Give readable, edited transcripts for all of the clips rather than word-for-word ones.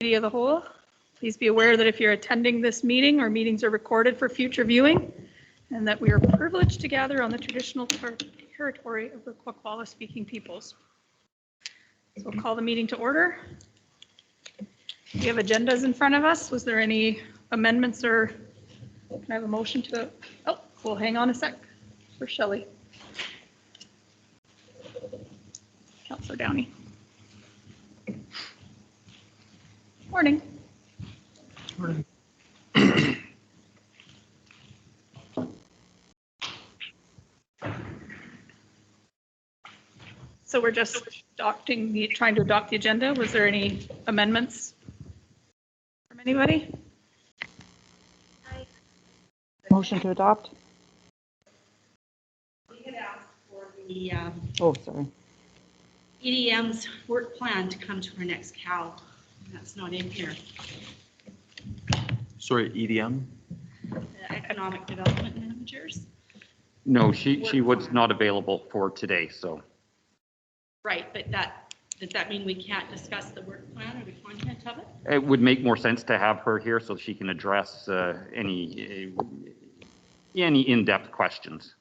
Committee of the whole. Please be aware that if you're attending this meeting, our meetings are recorded for future viewing, and that we are privileged to gather on the traditional territory of the Kwakwala speaking peoples. So we'll call the meeting to order. We have agendas in front of us. Was there any amendments or can I have a motion to? Oh, we'll hang on a sec for Shelley. Councillor Downey. Morning. Morning. So we're just trying to adopt the agenda. Was there any amendments from anybody? Motion to adopt? We had asked for the Oh, sorry. EDM's work plan to come to our next CAL. That's not in here. Sorry, EDM? The Economic Development Managers. No, she was not available for today, so. Right, but does that mean we can't discuss the work plan or the content of it? It would make more sense to have her here so she can address any in-depth questions.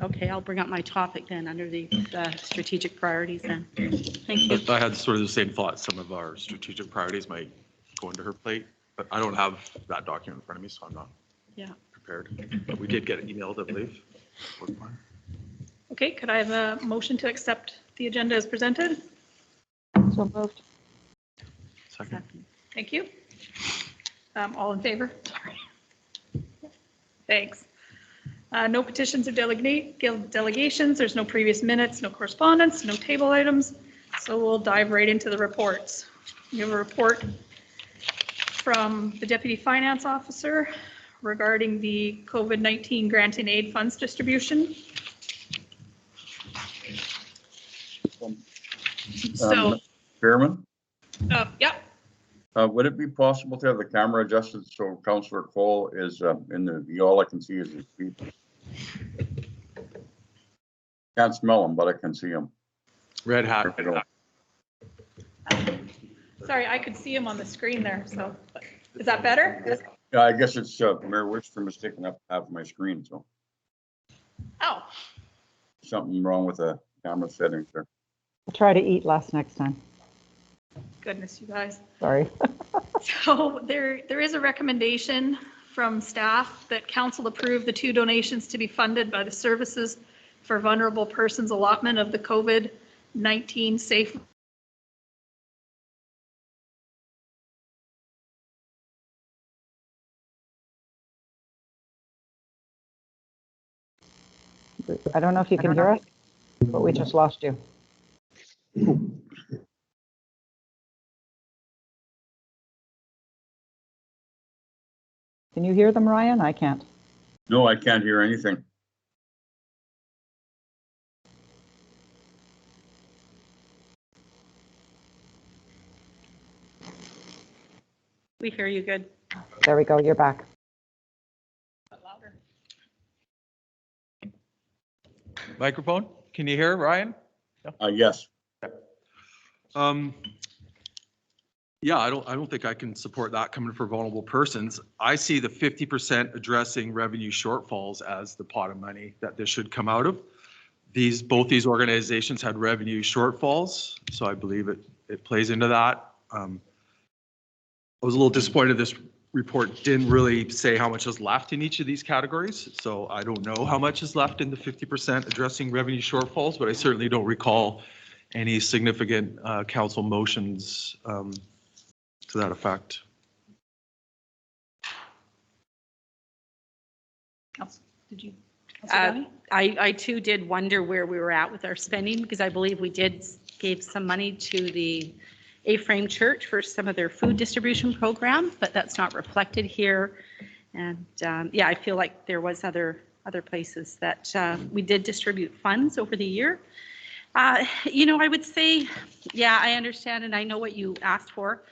Okay, I'll bring up my topic then under the strategic priorities then. Thank you. I had sort of the same thought. Some of our strategic priorities might go into her plate, but I don't have that document in front of me, so I'm not prepared. But we did get it emailed, I believe. Okay, could I have a motion to accept the agenda as presented? So moved. Second. Thank you. All in favor? Sorry. Thanks. No petitions or delegations. There's no previous minutes, no correspondence, no table items. So we'll dive right into the reports. We have a report from the Deputy Finance Officer regarding the COVID-19 grant and aid funds distribution. So, Chairman, yeah. Would it be possible to have the camera adjusted so Councillor Cole is in the, all I can see is his feet. Can't smell him, but I can see him. Red hat. Sorry, I could see him on the screen there. So, is that better? Yeah, I guess it's Mayor Wickstrom is taking up half of my screen, so Oh, something wrong with the camera settings there. I'll try to eat less next time. goodness, you guys. Sorry. So there is a recommendation from staff that council approve the 2 donations to be funded by the Services for Vulnerable Persons allotment of the COVID-19 safe. I don't know if you can hear us, but we just lost you. Can you hear them, Ryan? I can't. No, I can't hear anything. We hear you good. There we go. You're back. Louder. Microphone, can you hear Ryan? Yes. Yeah, I don't think I can support that coming for vulnerable persons. I see the 50% addressing revenue shortfalls as the pot of money that this should come out of. Both these organizations had revenue shortfalls, so I believe it plays into that. I was a little disappointed this report didn't really say how much is left in each of these categories, so I don't know how much is left in the 50% addressing revenue shortfalls, but I certainly don't recall any significant council motions to that effect. Did you? I too did wonder where we were at with our spending, because I believe we gave some money to the A-Frame Church for some of their food distribution program, but that's not reflected here. And yeah, I feel like there was other places that we did distribute funds over the year. You know, I would say, yeah, I understand and I know what you asked for,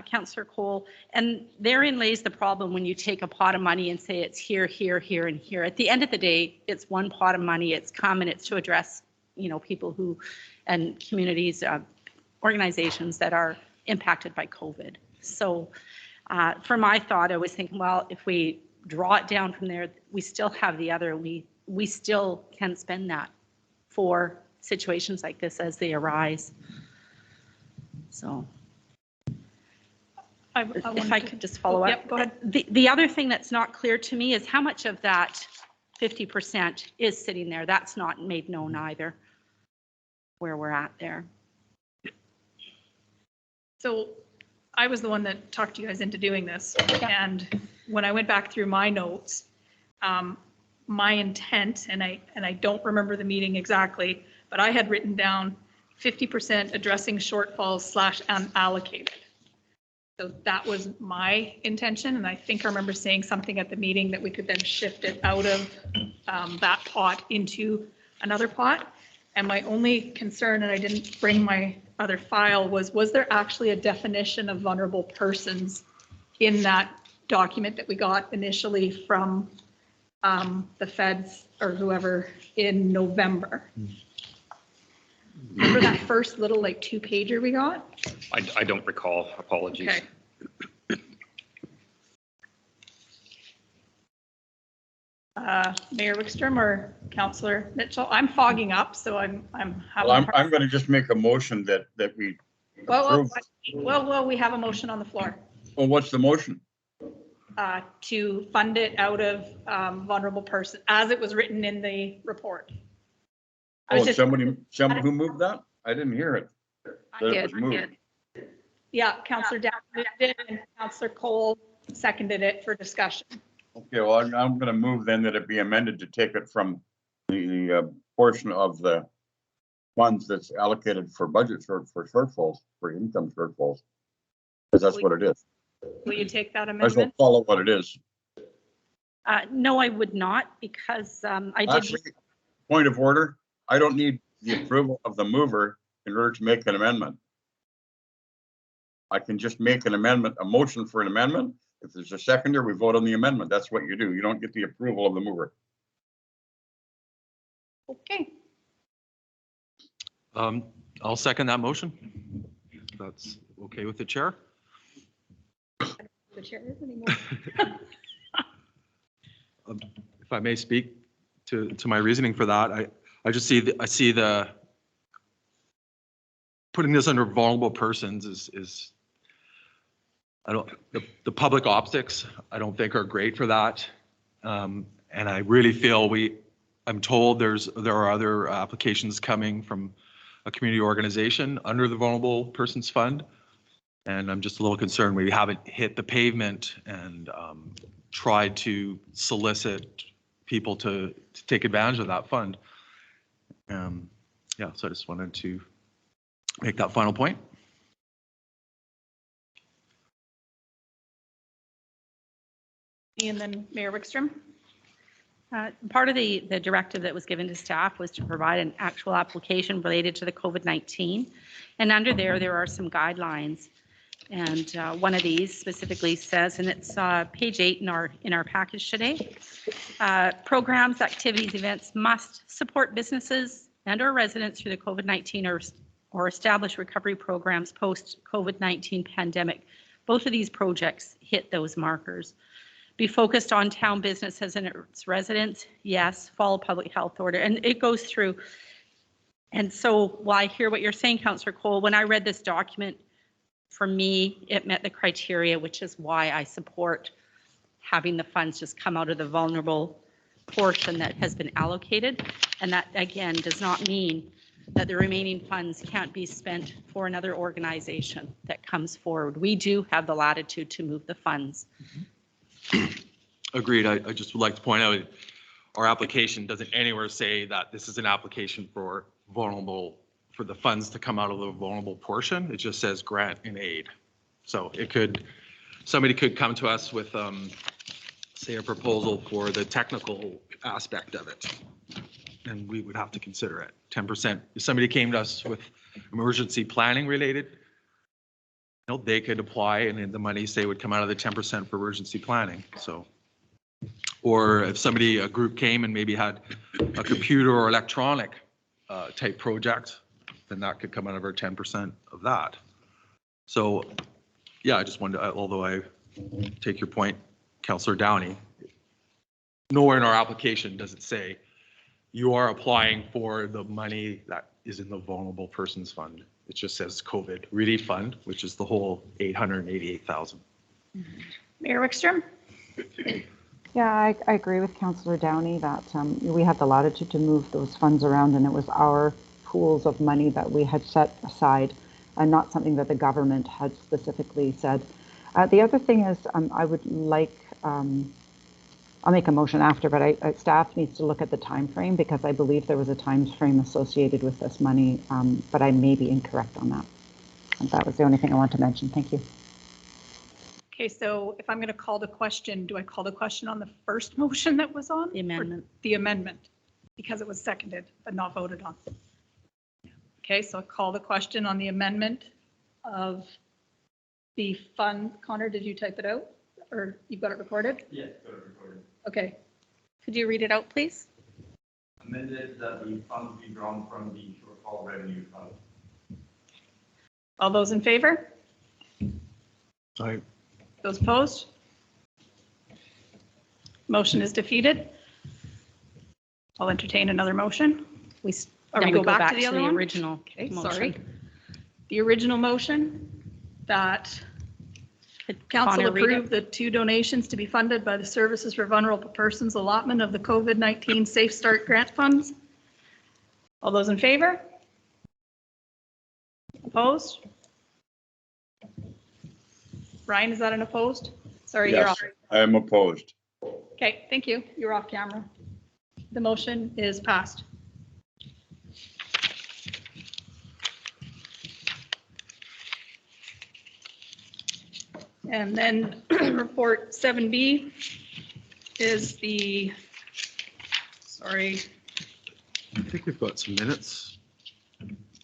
Councillor Cole, and therein lays the problem when you take a pot of money and say it's here, here, here, and here. At the end of the day, it's one pot of money. It's come and it's to address, you know, people who and communities organizations that are impacted by COVID. So for my thought, I was thinking, well, if we draw it down from there, we still have the other, we still can spend that for situations like this as they arise. So if I could just follow up. Yep, go ahead. The other thing that's not clear to me is how much of that 50% is sitting there. That's not made known either, where we're at there. So I was the one that talked you guys into doing this. And when I went back through my notes, my intent, and I don't remember the meeting exactly, but I had written down 50% addressing shortfalls / unallocated. So that was my intention. And I think I remember saying something at the meeting that we could then shift it out of that pot into another pot. And my only concern, and I didn't bring my other file, was there actually a definition of vulnerable persons in that document that we got initially from the feds or whoever in November? Remember that first little like 2-pager we got? I don't recall. Apologies. Okay. Mayor Wickstrom or Councillor Mitchell? I'm fogging up, so I'm having. Well, I'm going to just make a motion that we approve. Well, we have a motion on the floor Well, what's the motion? to fund it out of vulnerable person, as it was written in the report. I was Oh, just- somebody who moved that? I didn't hear it. I That it did, was moved. Yeah, Councillor Dow did, and Councillor Cole seconded it for discussion. Okay, well, I'm going to move then that it be amended to take it from the portion of the funds that's allocated for budget for shortfalls, for income shortfalls. Because that's what it is. Will you take that I as well amendment? follow what it is. No, I would not, because I did. Actually, point of order, I don't need the approval of the mover in order to make an amendment. I can just make an amendment, a motion for an amendment. If there's a seconder, we vote on the amendment. That's what you do. You don't get the approval of the mover. Okay, I'll second that motion. That's okay with the chair. the chair is anymore. If I may speak to my reasoning for that, I just see the putting this under vulnerable persons is the public optics I don't think are great for that, and I really feel I'm told there are other applications coming from a community organization under the Vulnerable Persons Fund, and I'm just a little concerned we haven't hit the pavement and tried to solicit people to take advantage of that fund. Yeah, so I just wanted to make that final point. And then Mayor Wickstrom? Part of the directive that was given to staff was to provide an actual application related to the COVID-19. And under there are some guidelines. And one of these specifically says, and it's page 8 in our package today, programs, activities, events must support businesses and or residents through the COVID-19 or establish recovery programs post-COVID-19 pandemic. Both of these projects hit those markers. Be focused on town businesses and its residents. Yes, follow public health order. And it goes through. And so while I hear what you're saying, Councillor Cole, when I read this document, for me, it met the criteria, which is why I support having the funds just come out of the vulnerable portion that has been allocated. And that, again, does not mean that the remaining funds can't be spent for another organization that comes forward. We do have the latitude to move the funds. Agreed. I just would like to point out our application doesn't anywhere say that this is an application for the funds to come out of the vulnerable portion. It just says grant and aid. So somebody could come to us with, say, a proposal for the technical aspect of it, and we would have to consider it. 10%. If somebody came to us with emergency planning related, they could apply, and then the money, say, would come out of the 10% for emergency planning. So, or if a group came and maybe had a computer or electronic type project, then that could come out of our 10% of that. So, yeah, I just wanted to, although I take your point, Councillor Downey, nowhere in our application does it say you are applying for the money that is in the vulnerable persons fund. It just says COVID relief fund, which is the whole 888,000. Mayor Wickstrom? Yeah, I agree with Councillor Downey that we had the latitude to move those funds around, and it was our pools of money that we had set aside and not something that the government had specifically said. The other thing is I would like, I'll make a motion after, but staff needs to look at the time frame because I believe there was a time frame associated with this money, but I may be incorrect on that. And that was the only thing I want to mention. Thank you. Okay, so if I'm going to call the question, do I call the question on the first motion that was on? The amendment. Or the amendment, because it was seconded but not voted on. Okay, so I call the question on the amendment of the fund. Connor, did you type it out or you've got it recorded? Yeah, got it recorded. Okay, Could you read it out, please? Amended that the funds be drawn from the shortfall revenue fund. all those in favor? I Those opposed? Motion is defeated. I'll entertain another motion. Or Then we go back to the other one? original Okay, motion. sorry. The original motion that Could council Connor read it? approved the 2 donations to be funded by the Services for Vulnerable Persons allotment of the COVID-19 Safe Start Grant Funds. All those in favor? Opposed? Ryan, is that an opposed? Sorry, you're Yes, off. I am opposed. Okay, thank you. You're off camera. The motion is passed. And then report 7B is the, sorry, I think we've got some minutes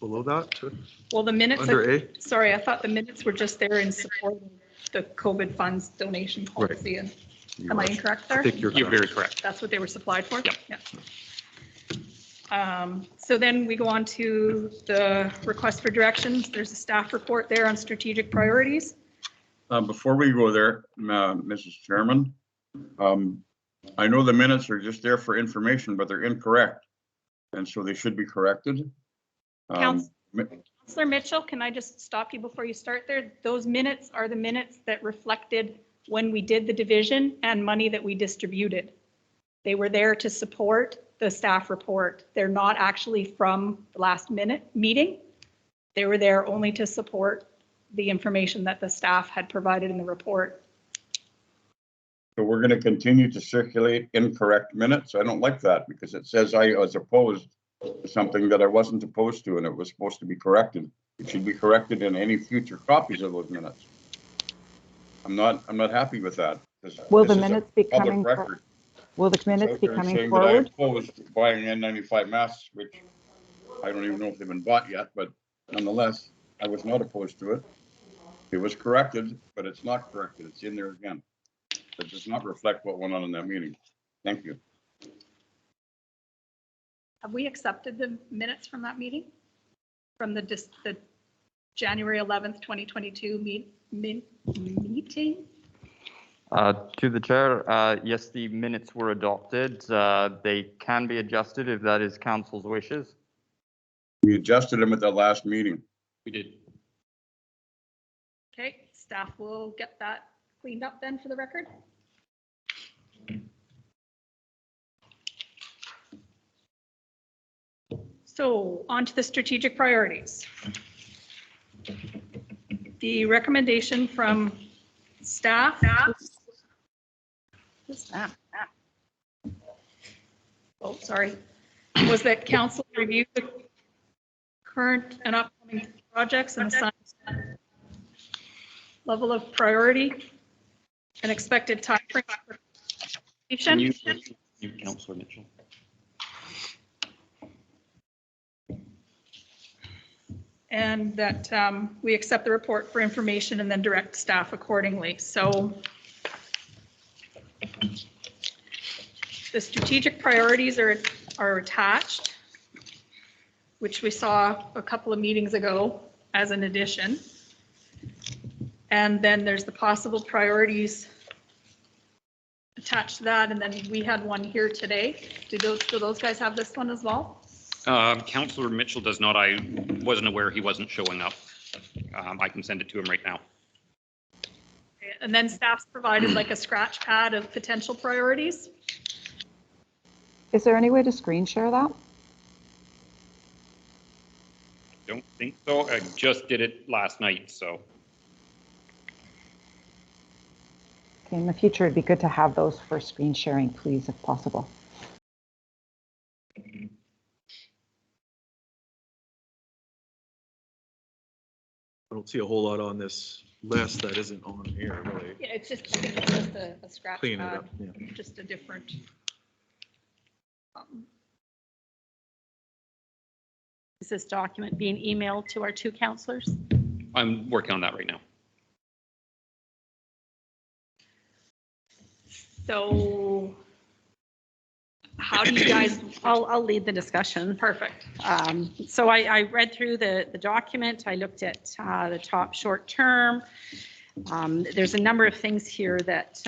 below that too. well, the minutes, Under A. sorry, I thought the minutes were just there in support of the COVID funds donation policy. And am I incorrect there? I think you're You're very correct. correct. That's what they were supplied for? Yep. Yeah. So then we go on to the request for directions. There's a staff report there on strategic priorities. Before we go there, Mrs. Chairman, I know the minutes are just there for information, but they're incorrect. And so they should be corrected. Councillor Mitchell, can I just stop you before you start there? Those minutes are the minutes that reflected when we did the division and money that we distributed. They were there to support the staff report. They're not actually from the last minute meeting. They were there only to support the information that the staff had provided in the report. So we're going to continue to circulate incorrect minutes. I don't like that because it says I was opposed to something that I wasn't opposed to, and it was supposed to be corrected. It should be corrected in any future copies of those minutes. I'm not happy with that. Will the minutes be Public coming? record. Will the minutes be They're coming saying forward? that I opposed buying N95 masks, which I don't even know if they've been bought yet, but nonetheless, I was not opposed to it. It was corrected, but it's not corrected. It's in there again. It does not reflect what went on in that meeting. Thank you. Have we accepted the minutes from that meeting? From the January 11th, 2022 meeting? To the chair, yes, the minutes were adopted. They can be adjusted if that is council's wishes. We adjusted them at the last meeting. We did. Okay, staff will get that cleaned up then for the record. So on to the strategic priorities. The recommendation from staff. Who's that? Oh, sorry, was that council review the current and upcoming projects and assign level of priority and expected time frame for completion. You, Councillor Mitchell. And that we accept the report for information and then direct staff accordingly. So the strategic priorities are attached. which we saw a couple of meetings ago as an addition. And then there's the possible priorities attached to that, and then we had one here today. Do those guys have this one as well? Councillor Mitchell does not. I wasn't aware he wasn't showing up. I can send it to him right now. And then staff's provided like a scratch pad of potential priorities. Is there any way to screen share that? Don't think so. I just did it last night, so. Okay, in the future, it'd be good to have those for screen sharing, please, if possible. I don't see a whole lot on this list that isn't on here, really. Yeah, it's just a scratch Clean it pad, up, yeah. just a different. Is this document being emailed to our two councillors? I'm working on that right now. So how do you guys, I'll lead the discussion. perfect. So I read through the document. I looked at the top short term. There's a number of things here that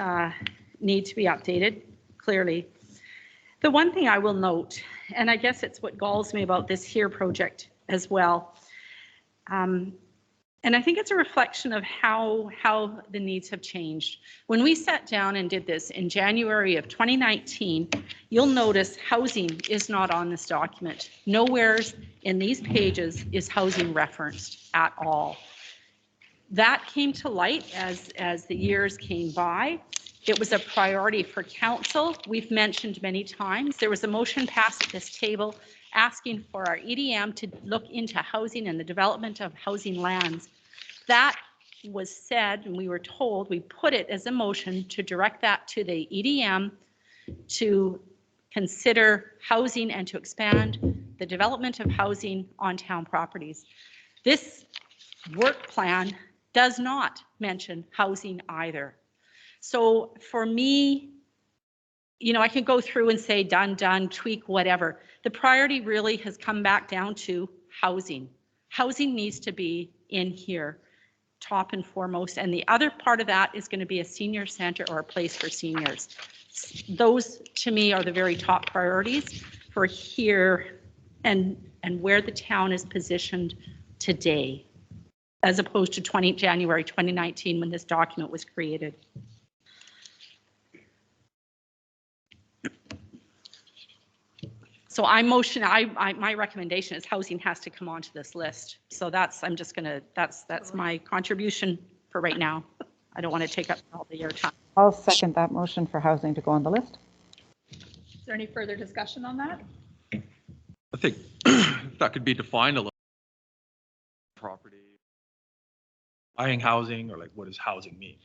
need to be updated, clearly. The one thing I will note, and I guess it's what galls me about this here project as well, and I think it's a reflection of how the needs have changed. When we sat down and did this in January of 2019, you'll notice housing is not on this document. Nowhere in these pages is housing referenced at all. That came to light as the years came by. It was a priority for council. We've mentioned many times. There was a motion passed at this table asking for our EDM to look into housing and the development of housing lands. That was said, and we were told, we put it as a motion to direct that to the EDM to consider housing and to expand the development of housing on town properties. This work plan does not mention housing either. So for me, you know, I can go through and say done, tweak, whatever. The priority really has come back down to housing. Housing needs to be in here, top and foremost. And the other part of that is going to be a senior center or a place for seniors. Those to me are the very top priorities for here and where the town is positioned today, as opposed to January 2019 when this document was created. So my recommendation is housing has to come onto this list. So that's my contribution for right now. I don't want to take up all the time. I'll second that motion for housing to go on the list. Is there any further discussion on that? I think that could be defined a little. Property. Buying housing, or like, what does housing mean?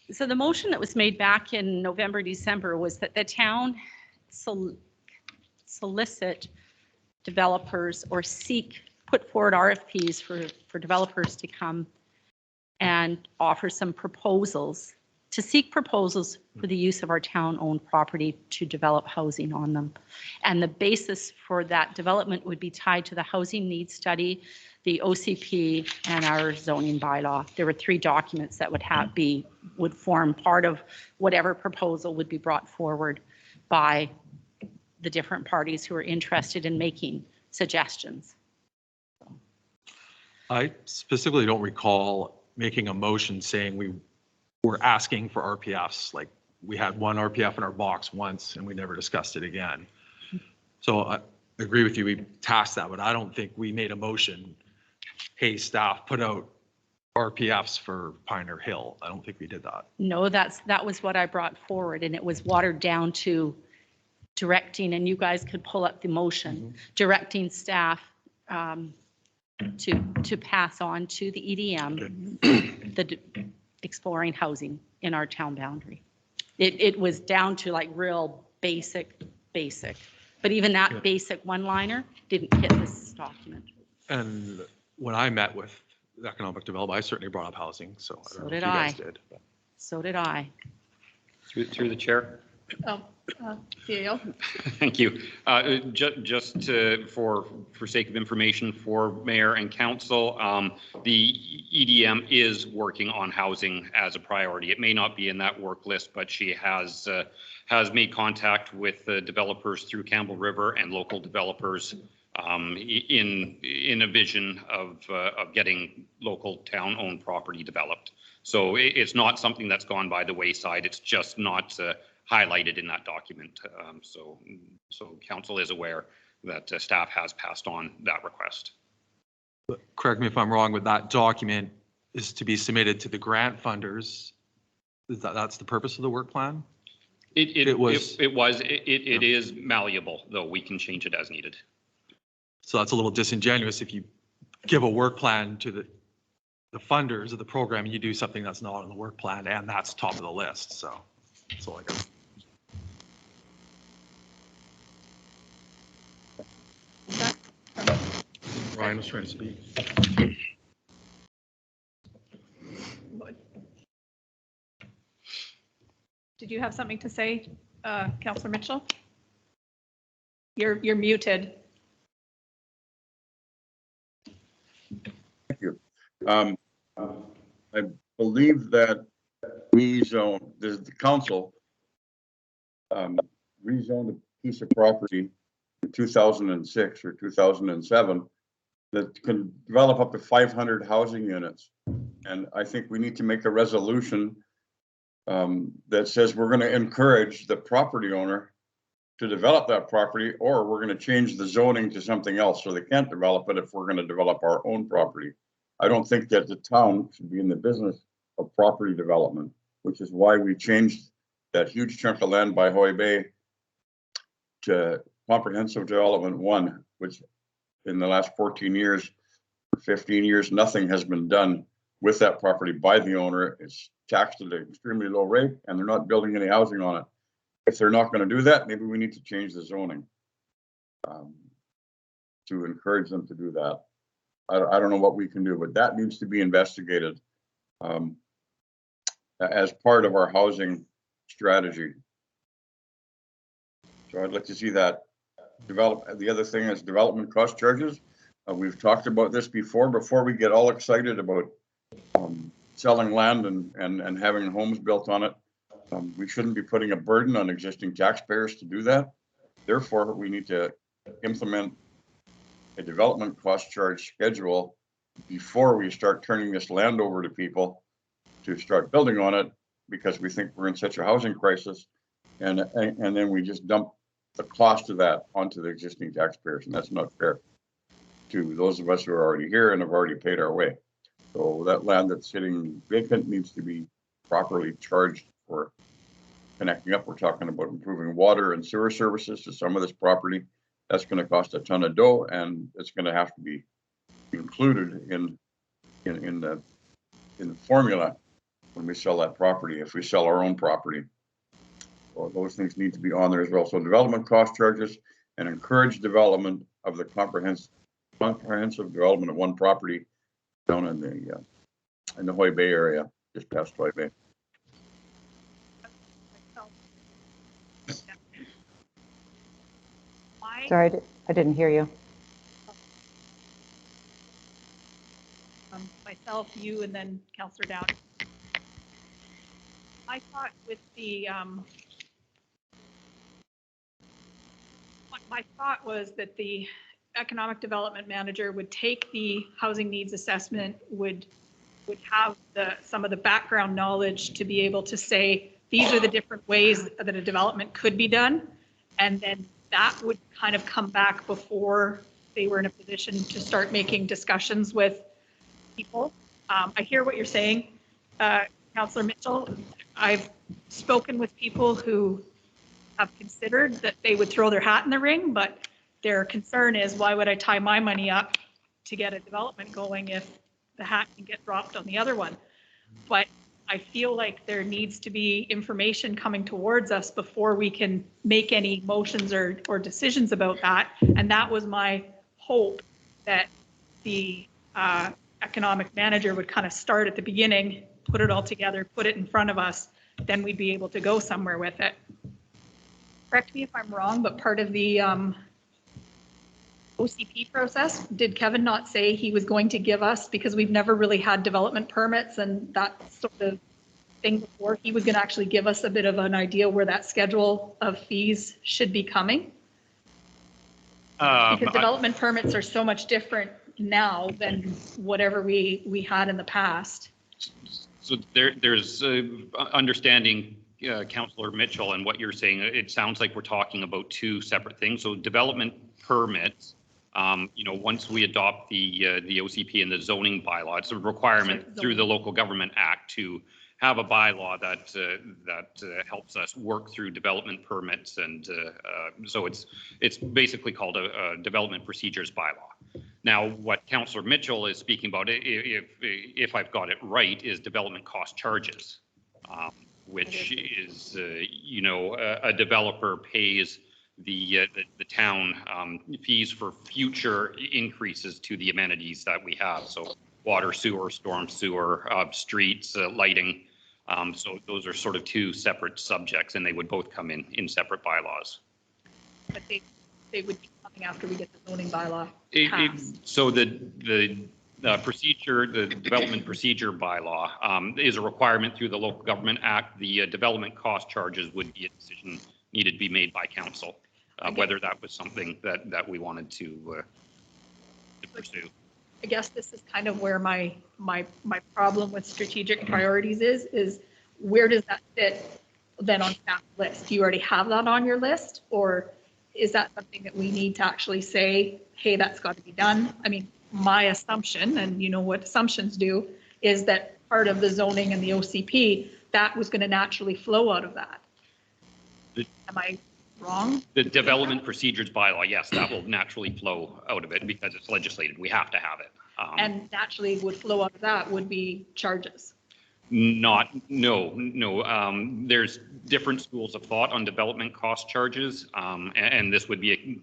So the motion that was made back in November, December was that the town solicit developers or put forward RFPs for developers to come and offer some proposals, to seek proposals for the use of our town-owned property to develop housing on them. And the basis for that development would be tied to the housing needs study, the OCP, and our zoning bylaw. There were 3 documents that would form part of whatever proposal would be brought forward by the different parties who are interested in making suggestions. I specifically don't recall making a motion saying we were asking for RPFs. Like, we had one RPF in our box once and we never discussed it again. So I agree with you, we tasked that, but I don't think we made a motion, hey, staff, put out RPFs for Pioneer Hill. I don't think we did that. No, that was what I brought forward, and it was watered down to directing, and you guys could pull up the motion, directing staff to pass on to the EDM the exploring housing in our town boundary. It was down to like real basic, but even that basic one-liner didn't hit this document. And when I met with economic development, I certainly brought up housing, so I don't know if you guys did. But. So did I. Through the chair, Oh, CAO. Thank you. Just for sake of information for mayor and council, the EDM is working on housing as a priority. It may not be in that work list, but she has made contact with the developers through Campbell River and local developers in a vision of getting local town-owned property developed. So it's not something that's gone by the wayside. It's just not highlighted in that document. So council is aware that staff has passed on that request. Correct me if I'm wrong, but that document is to be submitted to the grant funders. That's the purpose of the work plan? It is malleable, though we can change it as needed. So that's a little disingenuous if you give a work plan to the funders of the program and you do something that's not on the work plan and that's top of the list. So that's all I got. Ryan was trying to speak. Did you have something to say, Councillor Mitchell? You're muted. Thank you. I believe that the council rezoned a piece of property in 2006 or 2007 that can develop up to 500 housing units. And I think we need to make a resolution that says we're going to encourage the property owner to develop that property, or we're going to change the zoning to something else so they can't develop it if we're going to develop our own property. I don't think that the town should be in the business of property development, which is why we changed that huge chunk of land by Hoy Bay to Comprehensive Development 1, which in the last 14 years, 15 years, nothing has been done with that property by the owner. It's taxed at an extremely low rate and they're not building any housing on it. If they're not going to do that, maybe we need to change the zoning to encourage them to do that. I don't know what we can do, but that needs to be investigated as part of our housing strategy. So I'd like to see that develop. The other thing is development cost charges. We've talked about this before we get all excited about selling land and having homes built on it. We shouldn't be putting a burden on existing taxpayers to do that. Therefore, we need to implement a development cost charge schedule before we start turning this land over to people to start building on it, because we think we're in such a housing crisis, and then we just dump the cost of that onto the existing taxpayers, and that's not fair to those of us who are already here and have already paid our way. So that land that's sitting vacant needs to be properly charged for connecting up. We're talking about improving water and sewer services to some of this property. That's going to cost a ton of dough, and it's going to have to be included in the formula when we sell that property, if we sell our own property. Well, those things need to be on there as well. So development cost charges and encourage development of the comprehensive development of one property down in the Hoy Bay area, just past Hoy Bay. Sorry, I didn't hear you. Myself, you, and then Councillor Downey. I thought with the my thought was that the economic development manager would take the housing needs assessment, would have some of the background knowledge to be able to say these are the different ways that a development could be done, and then that would kind of come back before they were in a position to start making discussions with people. I hear what you're saying, Councillor Mitchell. I've spoken with people who have considered that they would throw their hat in the ring, but their concern is, why would I tie my money up to get a development going if the hat can get dropped on the other one? But I feel like there needs to be information coming towards us before we can make any motions or decisions about that. And that was my hope, that the economic manager would kind of start at the beginning, put it all together, put it in front of us, then we'd be able to go somewhere with it. correct me if I'm wrong, but part of the OCP process, did Kevin not say he was going to give us, because we've never really had development permits and that sort of thing before, he was going to actually give us a bit of an idea where that schedule of fees should be coming? Because development permits are so much different now than whatever we had in the past. So there's understanding Councillor Mitchell and what you're saying. It sounds like we're talking about two separate things. So development permits, once we adopt the OCP and the zoning bylaw, it's a requirement through the Local Government Act to have a bylaw that helps us work through development permits, and so it's basically called a development procedures bylaw. Now, what Councillor Mitchell is speaking about, if I've got it right, is development cost charges, which is a developer pays the town fees for future increases to the amenities that we have. So water, sewer, storm sewer, streets, lighting. So those are sort of two separate subjects, and they would both come in separate bylaws. But they would be coming after we get the zoning bylaw passed. So the procedure, the development procedure bylaw is a requirement through the Local Government Act. The development cost charges would be a decision needed to be made by council, whether that was something that we wanted to pursue. I guess this is kind of where my problem with strategic priorities is where does that fit then on staff list? Do you already have that on your list, or is that something that we need to actually say, hey, that's got to be done? I mean, my assumption, and you know what assumptions do, is that part of the zoning and the OCP, that was going to naturally flow out of that. Am I wrong? The development procedures bylaw, yes, that will naturally flow out of it because it's legislated. We have to have it. And naturally would flow out of that would be charges. No. There's different schools of thought on development cost charges, and this would be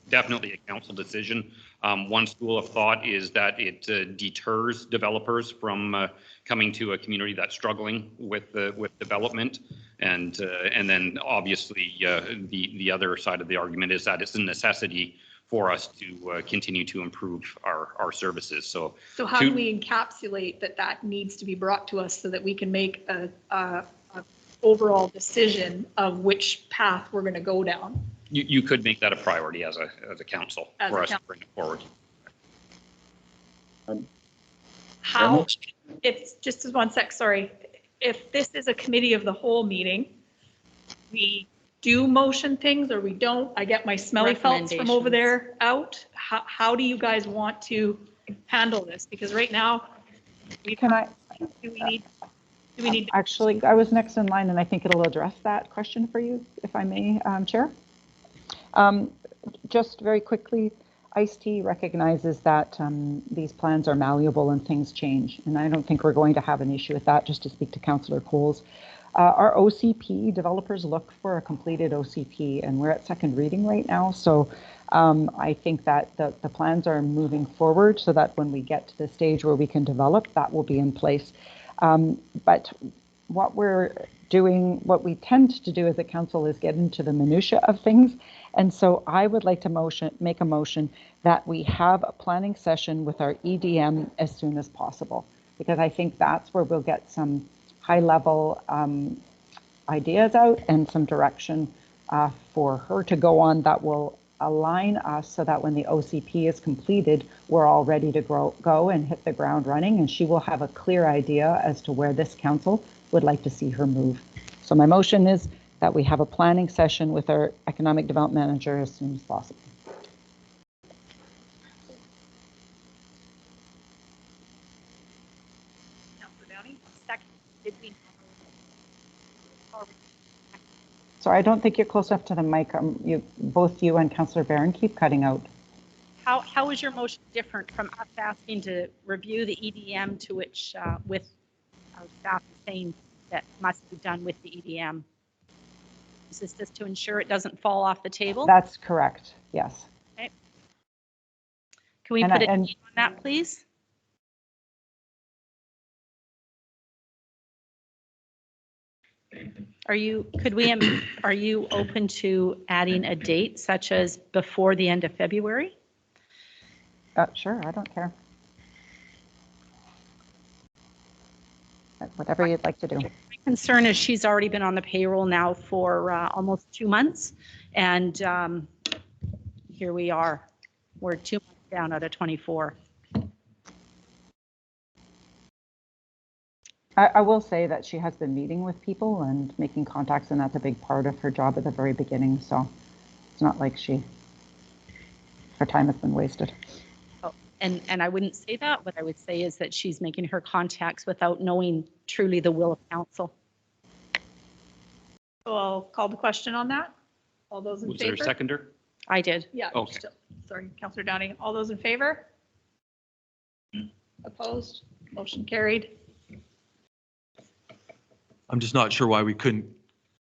definitely a council decision. One school of thought is that it deters developers from coming to a community that's struggling with development, and then obviously the other side of the argument is that it's a necessity for us to continue to improve our services. So how do we encapsulate that needs to be brought to us so that we can make a overall decision of which path we're going to go down? You could make that a priority as a council for us to bring it forward. How, if, just as 1 sec, sorry. If this is a committee of the whole meeting, we do motion things or we don't? I get my smelly felts from over there out. How do you guys want to handle this? Because right now, do we need? Actually, I was next in line, and I think it'll address that question for you, if I may, Chair. Just very quickly, ICE-T recognizes that these plans are malleable and things change, and I don't think we're going to have an issue with that, just to speak to Councillor Coles. Our OCP, developers look for a completed OCP, and we're at second reading right now, so I think that the plans are moving forward so that when we get to the stage where we can develop, that will be in place. But what we're doing, what we tend to do as a council is get into the minutia of things. And so I would like to make a motion that we have a planning session with our EDM as soon as possible, because I think that's where we'll get some high level ideas out and some direction for her to go on that will align us so that when the OCP is completed, we're all ready to go and hit the ground running, and she will have a clear idea as to where this council would like to see her move. So my motion is that we have a planning session with our economic development manager as soon as possible. Councillor Downey, second. Did we? Sorry, I don't think you're close enough to the mic. Both you and Councillor Barron keep cutting out. How is your motion different from us asking to review the EDM, to which with our staff is saying that must be done with the EDM? Is this just to ensure it doesn't fall off the table? That's correct, yes. Okay. Can we put a date on that, please? are you open to adding a date such as before the end of February? Sure, I don't care. Whatever you'd like to do. My concern is she's already been on the payroll now for almost 2 months. And here we are. We're 2 months down out of 24. I will say that she has been meeting with people and making contacts, and that's a big part of her job at the very beginning. So it's not like her time has been wasted. And I wouldn't say that. What I would say is that she's making her contacts without knowing truly the will of council. So I'll call the question on that. All those in Was there favor? a seconder? I did. Yeah. Okay. Sorry, Councillor Downing. All those in favor? Opposed? Motion carried. I'm just not sure why we couldn't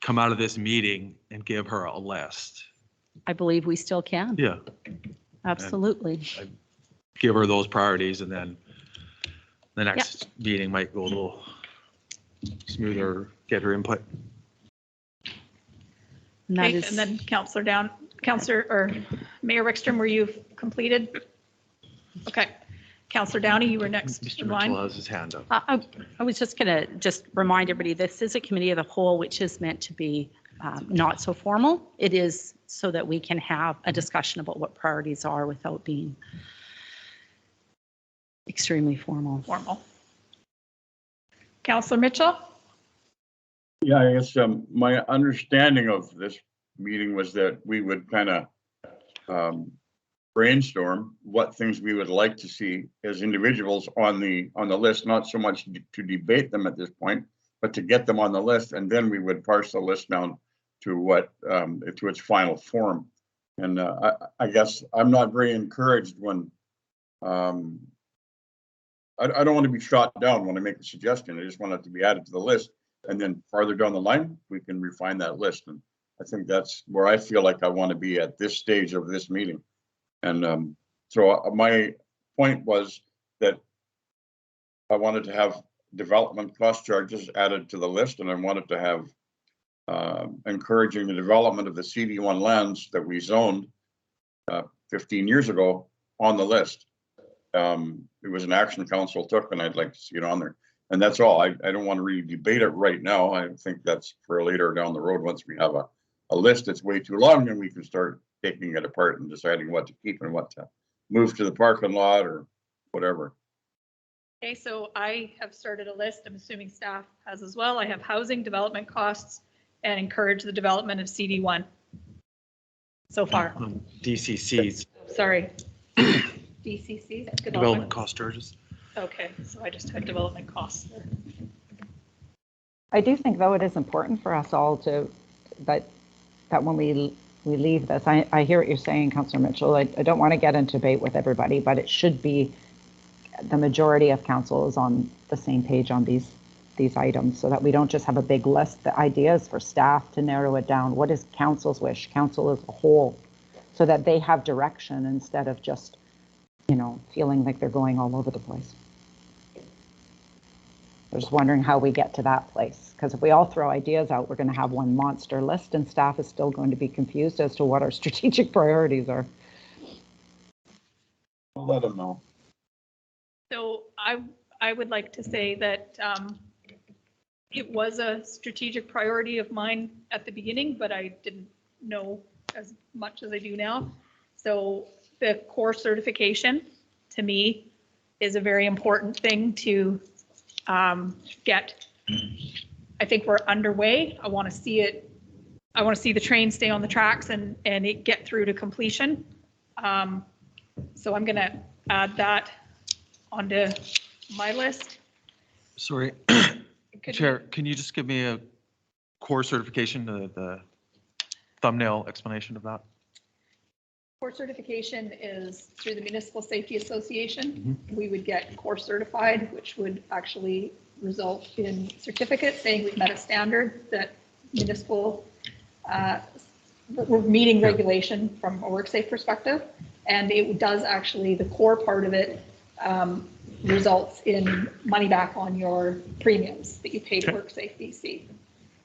come out of this meeting and give her a list. I believe we still can. Yeah, Absolutely. give her those priorities, and then the next meeting might go a little smoother, get her input. And that Okay, is, and then Councillor or Mayor Wickstrom, were you completed? Okay. Councillor Downey, you were next Mr. in Mitchell line. has his hand up. I was just going to remind everybody, this is a committee of the whole, which is meant to be not so formal. It is so that we can have a discussion about what priorities are without being extremely formal. Formal. Councillor Mitchell? Yeah, I guess my understanding of this meeting was that we would kind of brainstorm what things we would like to see as individuals on the list, not so much to debate them at this point, but to get them on the list, and then we would parse the list down to what to its final form. And I guess I'm not very encouraged when I don't want to be shot down when I make a suggestion. I just want it to be added to the list, and then farther down the line we can refine that list. And I think that's where I feel like I want to be at this stage of this meeting. And so my point was that I wanted to have development cost charges added to the list, and I wanted to have encouraging the development of the CD1 lands that we zoned 15 years ago on the list. It was an action council took, and I'd like to see it on there. And that's all. I don't want to really debate it right now. I think that's for later down the road, once we have a list that's way too long, and we can start taking it apart and deciding what to keep and what to move to the parking lot or whatever. Okay, so I have started a list. I'm assuming staff has as well. I have housing development costs and encourage the development of CD1 so far. DCC's, Sorry. DCC, development cost charges. Okay, so I just had development costs there. I do think, though, it is important for us all to, that when we leave this, I hear what you're saying, Councillor Mitchell. I don't want to get into debate with everybody, but it should be the majority of council is on the same page on these items, so that we don't just have a big list. The idea is for staff to narrow it down. What is council's wish? Council as a whole, so that they have direction instead of just, feeling like they're going all over the place. I'm just wondering how we get to that place, because if we all throw ideas out, we're going to have one monster list, and staff is still going to be confused as to what our strategic priorities are. I'll let them know. So I would like to say that it was a strategic priority of mine at the beginning, but I didn't know as much as I do now. So the core certification, to me, is a very important thing to get. I think we're underway. I want to see it. I want to see the train stay on the tracks and it get through to completion. So I'm going to add that onto my list. Sorry, Could Chair, can you just give me a core certification, the thumbnail explanation of that? Core certification is through the Municipal Safety Association. We would get core certified, which would actually result in certificates saying we've met a standard that municipal, we're meeting regulation from a WorkSafe perspective. And it does actually, the core part of it results in money back on your premiums that you pay to WorkSafe BC.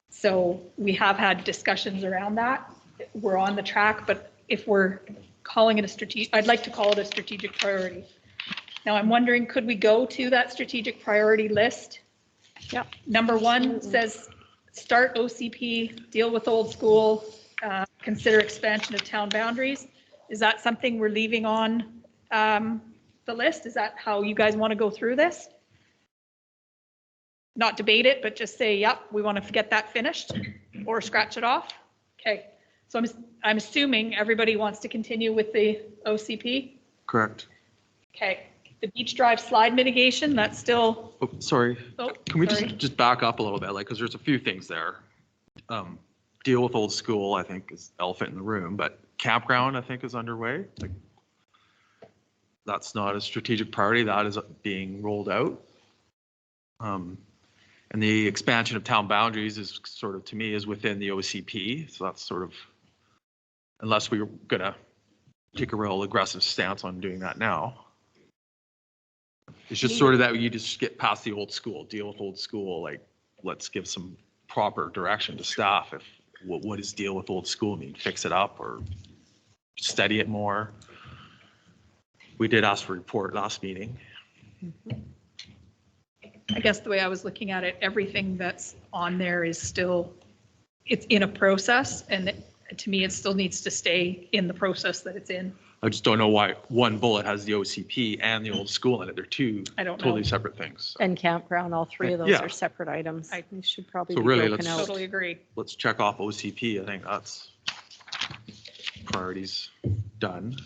So we have had discussions around that. We're on the track, but if we're calling it a strategic, I'd like to call it a strategic priority. Now I'm wondering, could we go to that strategic priority list? Yep. Number one says, start OCP, deal with old school, consider expansion of town boundaries. Is that something we're leaving on the list? Is that how you guys want to go through this? Not debate it, but just say, yep, we want to get that finished or scratch it off? Okay, so I'm assuming everybody wants to continue with the OCP? Correct. Okay, the beach drive slide mitigation, that's still, Oh, sorry. oh, Can we sorry. just back up a little bit, like, because there's a few things there. Deal with old school, I think, is elephant in the room, but campground, I think, is underway. Like, that's not a strategic priority. That is being rolled out. And the expansion of town boundaries is sort of, to me, is within the OCP. So that's sort of, unless we were gonna take a real aggressive stance on doing that now. It's just sort of that you just get past the old school, deal with old school, like, let's give some proper direction to staff. If what does deal with old school mean? Fix it up or study it more? We did ask for a report last meeting. I guess the way I was looking at it, everything that's on there is still, it's in a process, and to me, it still needs to stay in the process that it's in. I just don't know why one bullet has the OCP and the old school in it. They're two I don't know. totally separate things. And campground, all three of those Yeah. are separate items. They should probably So be really, broken let's- out. Totally agree. Let's check off OCP. I think that's priorities done.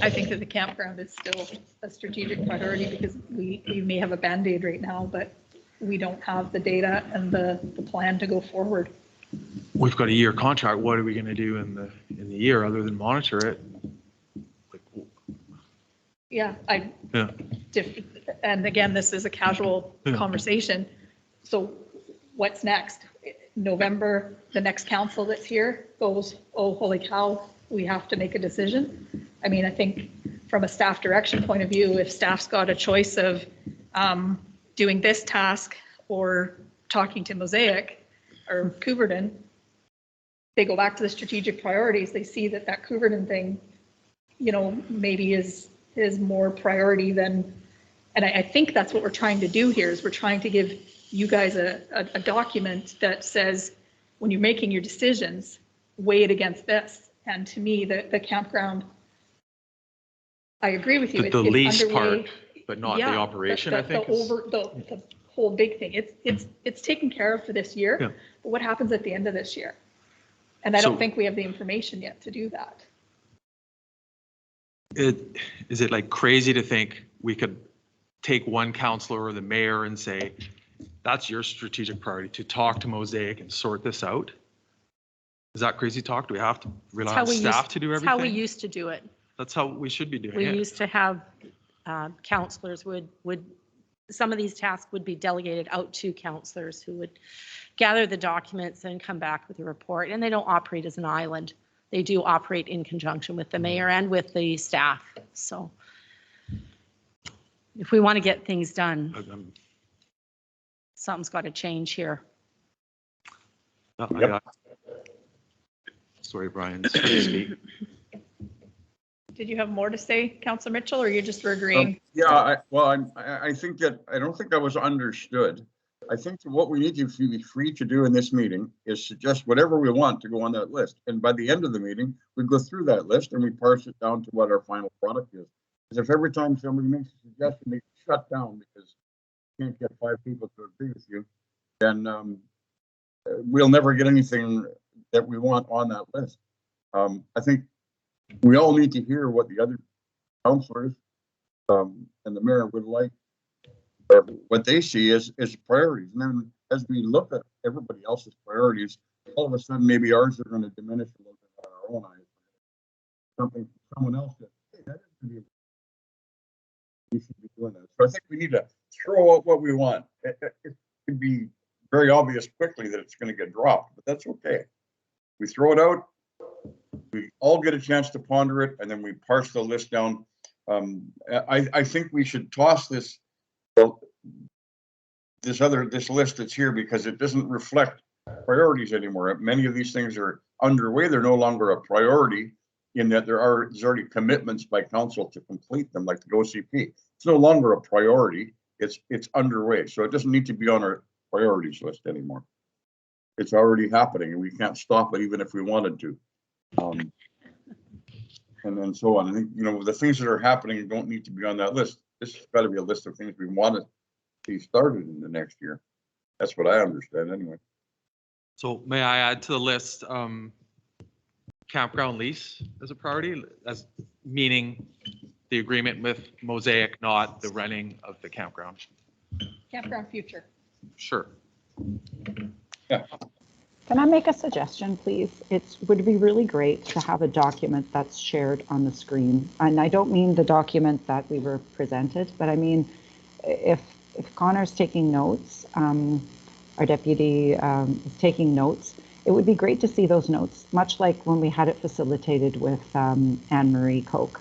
I think that the campground is still a strategic priority because we may have a Band-Aid right now, but we don't have the data and the plan to go forward. We've got a year contract. What are we going to do in the year other than monitor it? Like, Yeah, yeah. and again, this is a casual Yeah. conversation. So what's next? November, the next council that's here goes, oh, holy cow, we have to make a decision. I mean, I think from a staff direction point of view, if staff's got a choice of doing this task or talking to Mosaic or Coubertin, they go back to the strategic priorities. They see that Coubertin thing, you know, maybe is more priority than, and I think that's what we're trying to do here is we're trying to give you guys a document that says, when you're making your decisions, weigh it against this. And to me, the campground, I agree with you. The It's least underway. part, but not the Yeah, operation, I think. is- The whole big thing. It's taken care of for this year, Yeah. but what happens at the end of this year? And I don't So- think we have the information yet to do that. Is it like crazy to think we could take one counselor or the mayor and say, that's your strategic priority, to talk to Mosaic and sort this out? Is that crazy talk? Do we have to rely on staff to do That's how we everything? used to do it. That's how we should be doing We it. used to have counselors would, some of these tasks would be delegated out to counselors who would gather the documents and come back with a report. And they don't operate as an island. They do operate in conjunction with the mayor and with the staff. So if we want to get things done, something's got to change here. Sorry, Brian, so to speak. Did you have more to say, Councillor Mitchell, or you just were agreeing? Yeah, I think that, I don't think that was understood. I think that what we need to be free to do in this meeting is suggest whatever we want to go on that list. And by the end of the meeting, we go through that list and we parse it down to what our final product is. Because if every time somebody makes a suggestion, they shut down because you can't get 5 people to agree with you, then we'll never get anything that we want on that list. I think we all need to hear what the other councillors and the mayor would like, what they see as priorities. And then as we look at everybody else's priorities, all of a sudden maybe ours are going to diminish a little bit on our own eyes. Something someone else said, hey, that is going to be, we should be doing that. So I think we need to throw out what we want. It could be very obvious quickly that it's going to get dropped, but that's okay. We throw it out, we all get a chance to ponder it, and then we parse the list down. I think we should toss this this list that's here because it doesn't reflect priorities anymore. Many of these things are underway. They're no longer a priority in that there's already commitments by council to complete them, like the OCP. It's no longer a priority. It's underway. So it doesn't need to be on our priorities list anymore. It's already happening and we can't stop it even if we wanted to. And then so on. I think, the things that are happening don't need to be on that list. This has got to be a list of things we want to see started in the next year. That's what I understand anyway. So may I add to the list, campground lease as a priority, as meaning the agreement with Mosaic, not the renting of the campground? Campground future. Sure. Can I make a suggestion, please? It would be really great to have a document that's shared on the screen. And I don't mean the document that we were presented, but I mean, if Connor's taking notes, our deputy is taking notes, it would be great to see those notes, much like when we had it facilitated with Anne-Marie Koch.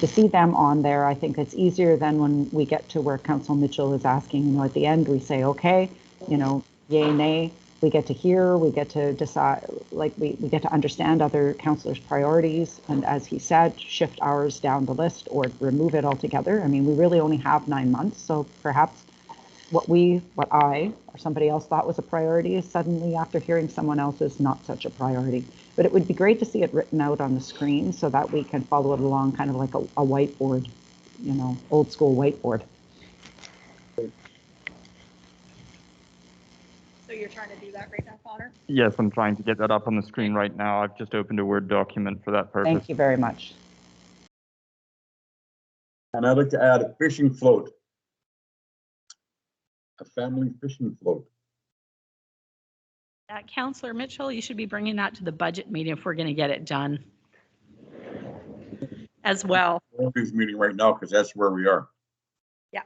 To see them on there, I think it's easier than when we get to where Council Mitchell is asking, at the end we say, okay, yay, nay. We get to hear, we get to decide, we get to understand other councillors' priorities. And as he said, shift ours down the list or remove it altogether. I mean, we really only have 9 months. So perhaps what I or somebody else thought was a priority is suddenly after hearing someone else's not such a priority. But it would be great to see it written out on the screen so that we can follow it along kind of like a whiteboard, old school whiteboard. So you're trying to do that right now, Connor? Yes, I'm trying to get that up on the screen right now. I've just opened a Word document for that purpose. Thank you very much. And I'd like to add a fishing float. A family fishing float. Councillor Mitchell, you should be bringing that to the budget meeting if we're going to get it done as well. This meeting right now because that's where we are. Yeah.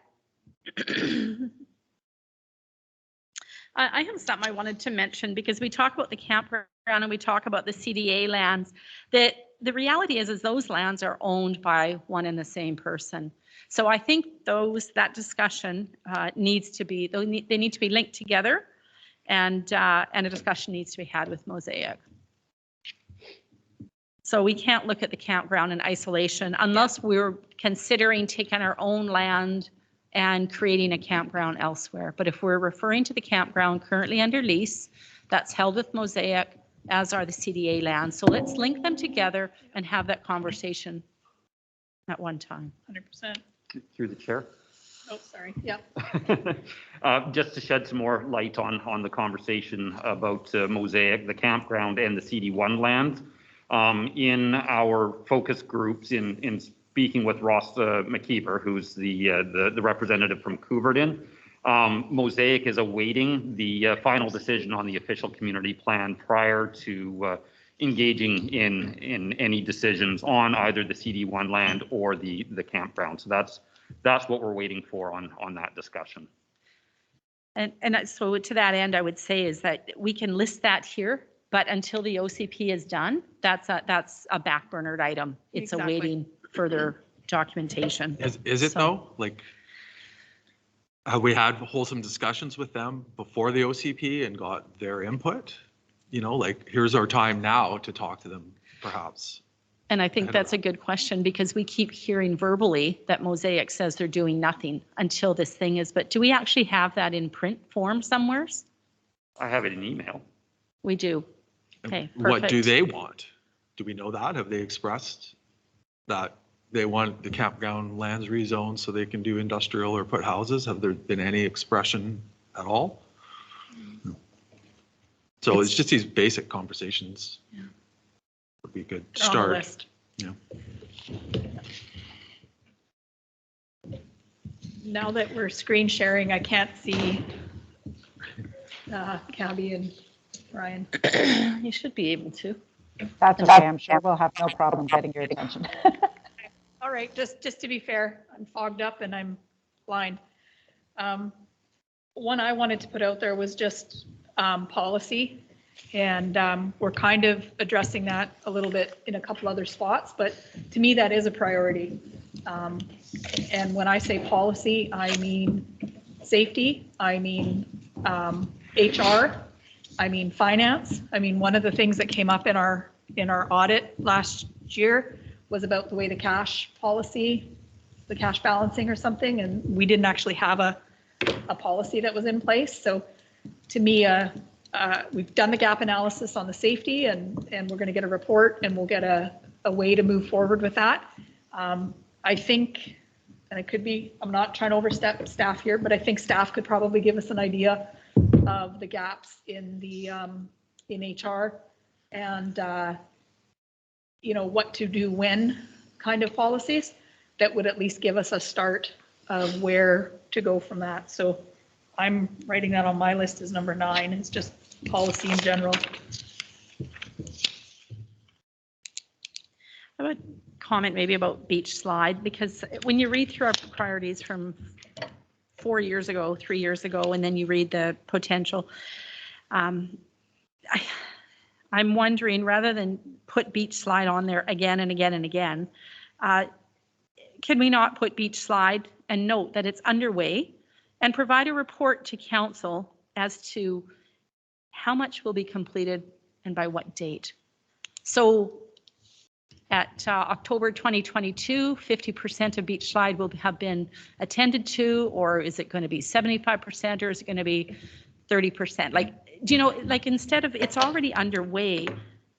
I have something I wanted to mention because we talk about the campground and we talk about the CDA lands. That the reality is those lands are owned by one and the same person. So I think that discussion needs to be, they need to be linked together, and a discussion needs to be had with Mosaic. So we can't look at the campground in isolation unless we're considering taking our own land and creating a campground elsewhere. But if we're referring to the campground currently under lease, that's held with Mosaic, as are the CDA lands. So let's link them together and have that conversation at one time. 100%. Through the chair. Oh, sorry. Yeah. Just to shed some more light on the conversation about Mosaic, the campground, and the CD1 lands. In our focus groups, in speaking with Ross McKeever, who's the representative from Coubertin, Mosaic is awaiting the final decision on the official community plan prior to engaging in any decisions on either the CD1 land or the campground. So that's what we're waiting for on that discussion. And so to that end, I would say is that we can list that here, but until the OCP is done, that's a backburnered item. It's Exactly. awaiting further documentation. Is it So- though? Like, have we had wholesome discussions with them before the OCP and got their input? Here's our time now to talk to them, perhaps. And I think that's a good question because we keep hearing verbally that Mosaic says they're doing nothing until this thing is, but do we actually have that in print form somewheres? I have it in email. We do. Okay, What do perfect. they want? Do we know that? Have they expressed that they want the campground lands rezoned so they can do industrial or put houses? Have there been any expression at all? No. So it's just these basic conversations. Yeah. Would be a good They're on the start. list. Yeah. Now that we're screen sharing, I can't see Cabby and Ryan. You should be able to. That's okay. I'm sure we'll have no problem getting your attention. All right, just to be fair, I'm fogged up and I'm blind. One I wanted to put out there was just policy. And we're kind of addressing that a little bit in a couple other spots, but to me, that is a priority. And when I say policy, I mean safety, I mean HR, I mean finance. I mean, one of the things that came up in our audit last year was about the way the cash policy, the cash balancing or something, and we didn't actually have a policy that was in place. So to me, we've done the gap analysis on the safety, and we're going to get a report, and we'll get a way to move forward with that. I think, and it could be, I'm not trying to overstep staff here, but I think staff could probably give us an idea of the gaps in the in HR and what to do when kind of policies that would at least give us a start of where to go from that. So I'm writing that on my list as number 9. It's just policy in general. I would comment maybe about beach slide, because when you read through our priorities from 4 years ago, 3 years ago, and then you read the potential, I'm wondering, rather than put beach slide on there again and again and again, can we not put beach slide and note that it's underway and provide a report to council as to how much will be completed and by what date? So at October 2022, 50% of beach slide will have been attended to, or is it going to be 75%, or is it going to be 30%? Like, do you know, like, instead of it's already underway,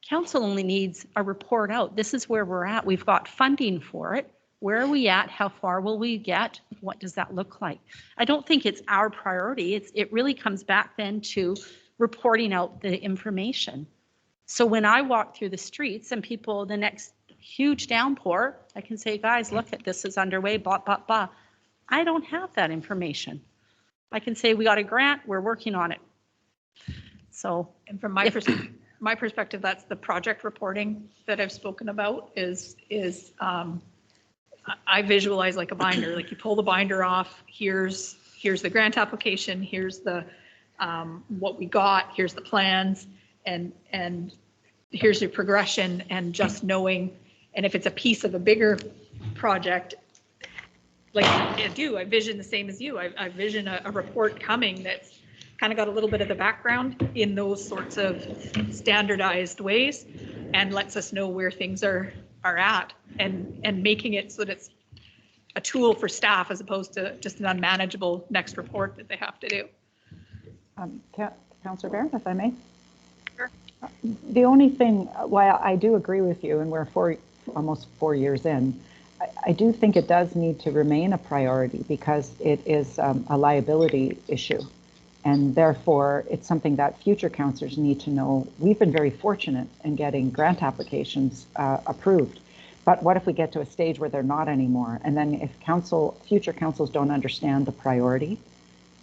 council only needs a report out. This is where we're at. We've got funding for it. Where are we at? How far will we get? What does that look like? I don't think it's our priority. It really comes back then to reporting out the information. So when I walk through the streets and people, the next huge downpour, I can say, guys, look at this is underway, blah, blah, blah. I don't have that information. I can say, we got a grant, we're working on it. So, and from my perspective, that's the project reporting that I've spoken about is I visualize like a binder, like you pull the binder off, here's the grant application, here's the what we got, here's the plans, and here's your progression, and just knowing, and if it's a piece of a bigger project, like I do, I vision the same as you. I vision a report coming that's kind of got a little bit of the background in those sorts of standardized ways and lets us know where things are at, and making it so that it's a tool for staff as opposed to just an unmanageable next report that they have to do. Councillor Barron, if I may. Sure. The only thing, while I do agree with you, and we're almost 4 years in, I do think it does need to remain a priority because it is a liability issue. And therefore, it's something that future councillors need to know. We've been very fortunate in getting grant applications approved. But what if we get to a stage where they're not anymore? And then if future councils don't understand the priority,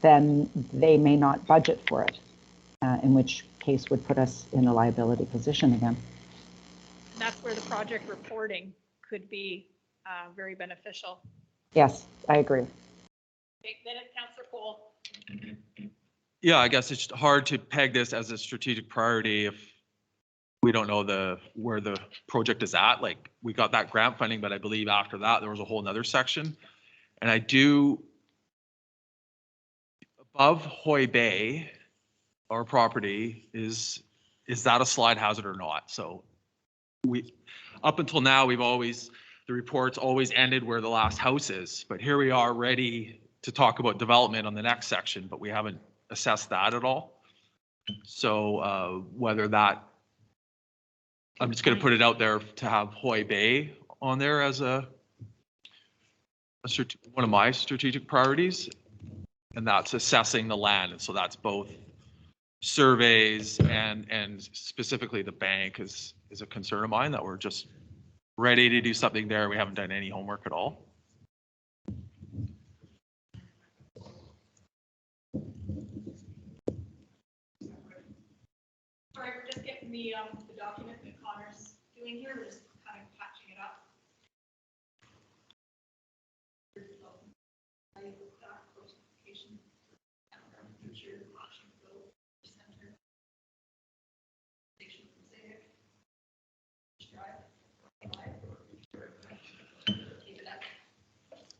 then they may not budget for it, in which case would put us in a liability position again. And that's where the project reporting could be very beneficial. Yes, I agree. Okay, then it's Councillor Cole. Yeah, I guess it's hard to peg this as a strategic priority if we don't know where the project is at. Like, we got that grant funding, but I believe after that there was a whole nother section. And I do, above Hoy Bay, our property, is that a slide hazard or not? So up until now, the reports always ended where the last house is, but here we are ready to talk about development on the next section, but we haven't assessed that at all. So whether that, I'm just going to put it out there to have Hoy Bay on there as one of my strategic priorities, and that's assessing the land. And so that's both surveys and specifically the bank is a concern of mine, that we're just ready to do something there. We haven't done any homework at all. Sorry, we're just getting the document that Connor's doing here. We're just kind of patching it up.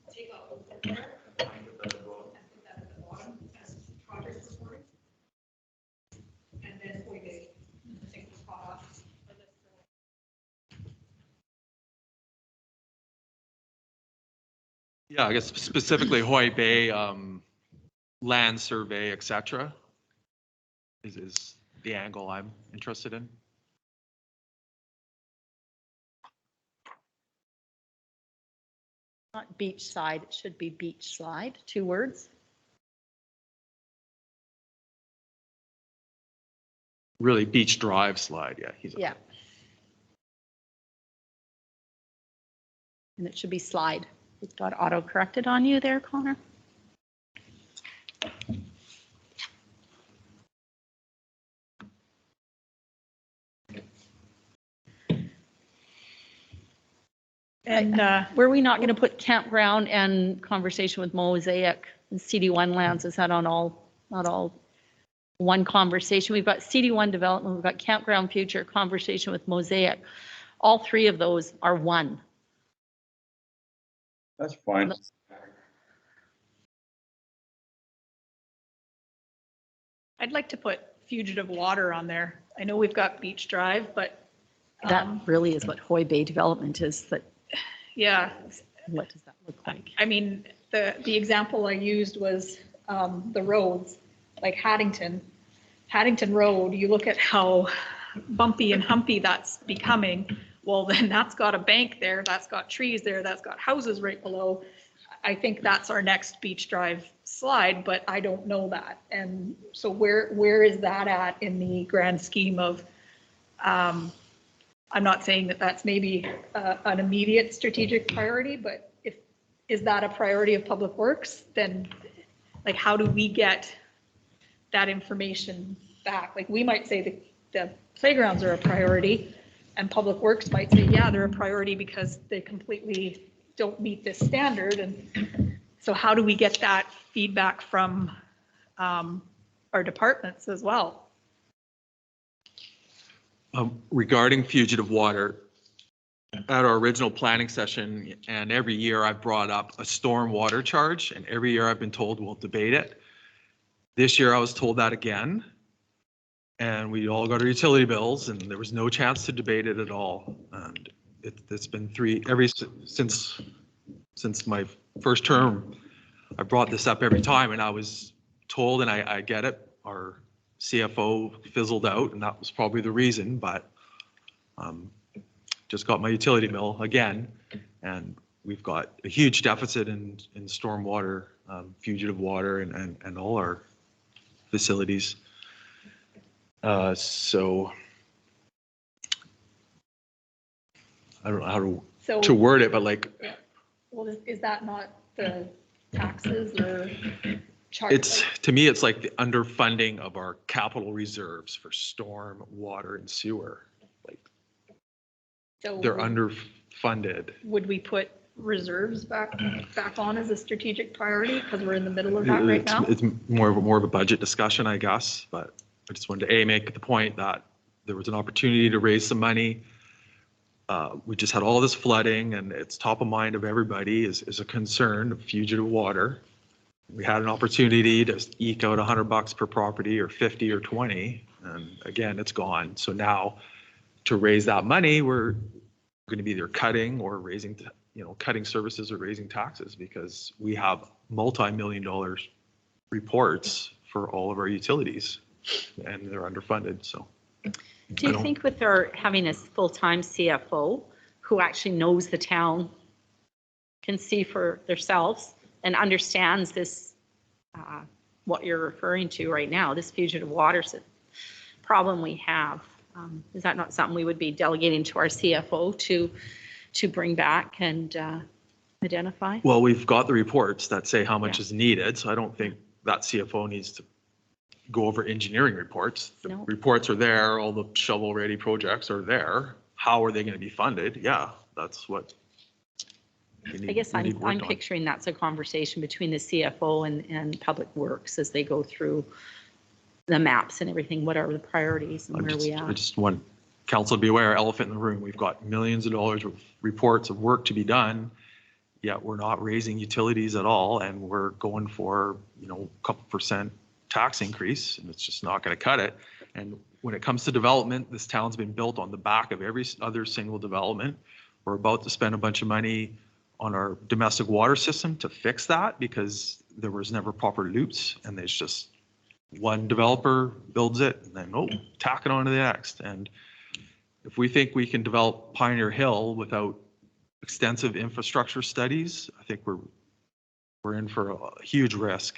Take out the and put that at the bottom. Yeah, I guess specifically Hoy Bay, land survey, et cetera, is the angle I'm interested in. Not beach side, it should be beach slide, 2 words. Really beach drive slide, yeah. Yeah. And it should be slide. It got auto corrected on you there, Connor. And Were we not going to put campground and conversation with Mosaic and CD1 lands? Is that on all, not all one conversation? We've got CD1 development, we've got campground future, conversation with Mosaic. All 3 of those are one. That's fine. I'd like to put fugitive water on there. I know we've got Beach Drive, but That really is what Hoy Bay development is, but yeah, what does that look like? I mean, the example I used was the roads, like Haddington Road. You look at how bumpy and humpy that's becoming. Well, then that's got a bank there, that's got trees there, that's got houses right below. I think that's our next Beach Drive slide, but I don't know that. And so where is that at in the grand scheme of, I'm not saying that that's maybe an immediate strategic priority, but is that a priority of Public Works? Then like, how do we get that information back? Like, we might say the playgrounds are a priority, and Public Works might say, yeah, they're a priority because they completely don't meet this standard. And so how do we get that feedback from our departments as well? Regarding fugitive water, at our original planning session, and every year I've brought up a storm water charge, and every year I've been told we'll debate it. This year I was told that again, and we all got our utility bills, and there was no chance to debate it at all. And it's been since my first term, I brought this up every time, and I was told, and I get it, our CFO fizzled out, and that was probably the reason, but just got my utility bill again, and we've got a huge deficit in stormwater, fugitive water, and all our facilities. So I don't know how to word it, but like, Well, is that not the taxes or charge? to me, it's like the underfunding of our capital reserves for storm, water, and sewer. Like, So they're underfunded. would we put reserves back on as a strategic priority because we're in the middle of that right now? It's more of a budget discussion, I guess, but I just wanted to make the point that there was an opportunity to raise some money. We just had all this flooding, and it's top of mind of everybody is a concern of fugitive water. We had an opportunity to eke out $100 per property, or 50 or 20, and again, it's gone. So now, to raise that money, we're going to be either cutting or raising, cutting services or raising taxes, because we have multi-million-dollar reports for all of our utilities, and they're underfunded. So, Do you think with our having a full-time CFO who actually knows the town, can see for themselves and understands this, what you're referring to right now, this fugitive water problem we have, is that not something we would be delegating to our CFO to bring back and identify? well, we've got the reports that say how much Yeah. is needed, so I don't think that CFO needs to go over engineering reports. The No. reports are there, all the shovel-ready projects are there. How are they going to be funded? Yeah, that's what we need. I guess we need I'm worked on. picturing that's a conversation between the CFO and Public Works as they go through the maps and everything. What are the priorities and where we I are? just want council to be aware, elephant in the room, we've got millions of dollars of reports of work to be done, yet we're not raising utilities at all, and we're going for, a couple percent tax increase, and it's just not going to cut it. And when it comes to development, this town's been built on the back of every other single development. We're about to spend a bunch of money on our domestic water system to fix that because there was never proper loops and there's just one developer builds it and then, oh, tack it on to the next. And if we think we can develop Pioneer Hill without extensive infrastructure studies, I think we're in for a huge risk.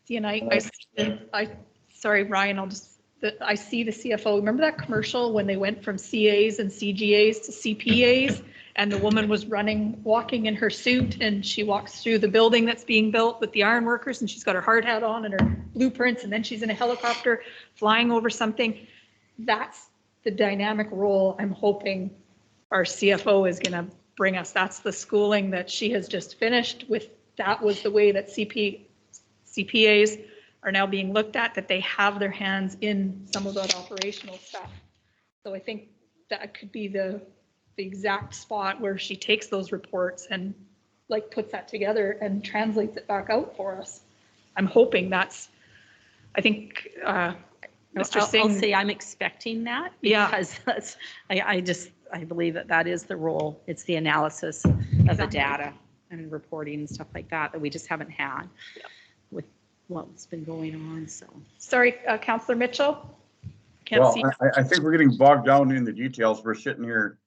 See, and sorry, Ryan, I see the CFO. Remember that commercial when they went from CAs and CGAs to CPAs? And the woman was walking in her suit, and she walks through the building that's being built with the iron workers, and she's got her hard hat on and her blueprints, and then she's in a helicopter flying over something. That's the dynamic role I'm hoping our CFO is going to bring us. That's the schooling that she has just finished with. That was the way that CPAs are now being looked at, that they have their hands in some of that operational stuff. So I think that could be the exact spot where she takes those reports and like puts that together and translates it back out for us. I'm hoping that's, I think, Mr. Singh. I'll say I'm expecting that because that's, I believe that is the role. It's the analysis of the data and reporting and stuff like that we just haven't had with what's been going on. So sorry, Councillor Mitchell. Can't Well, see. I think we're getting bogged down in the details. We're sitting here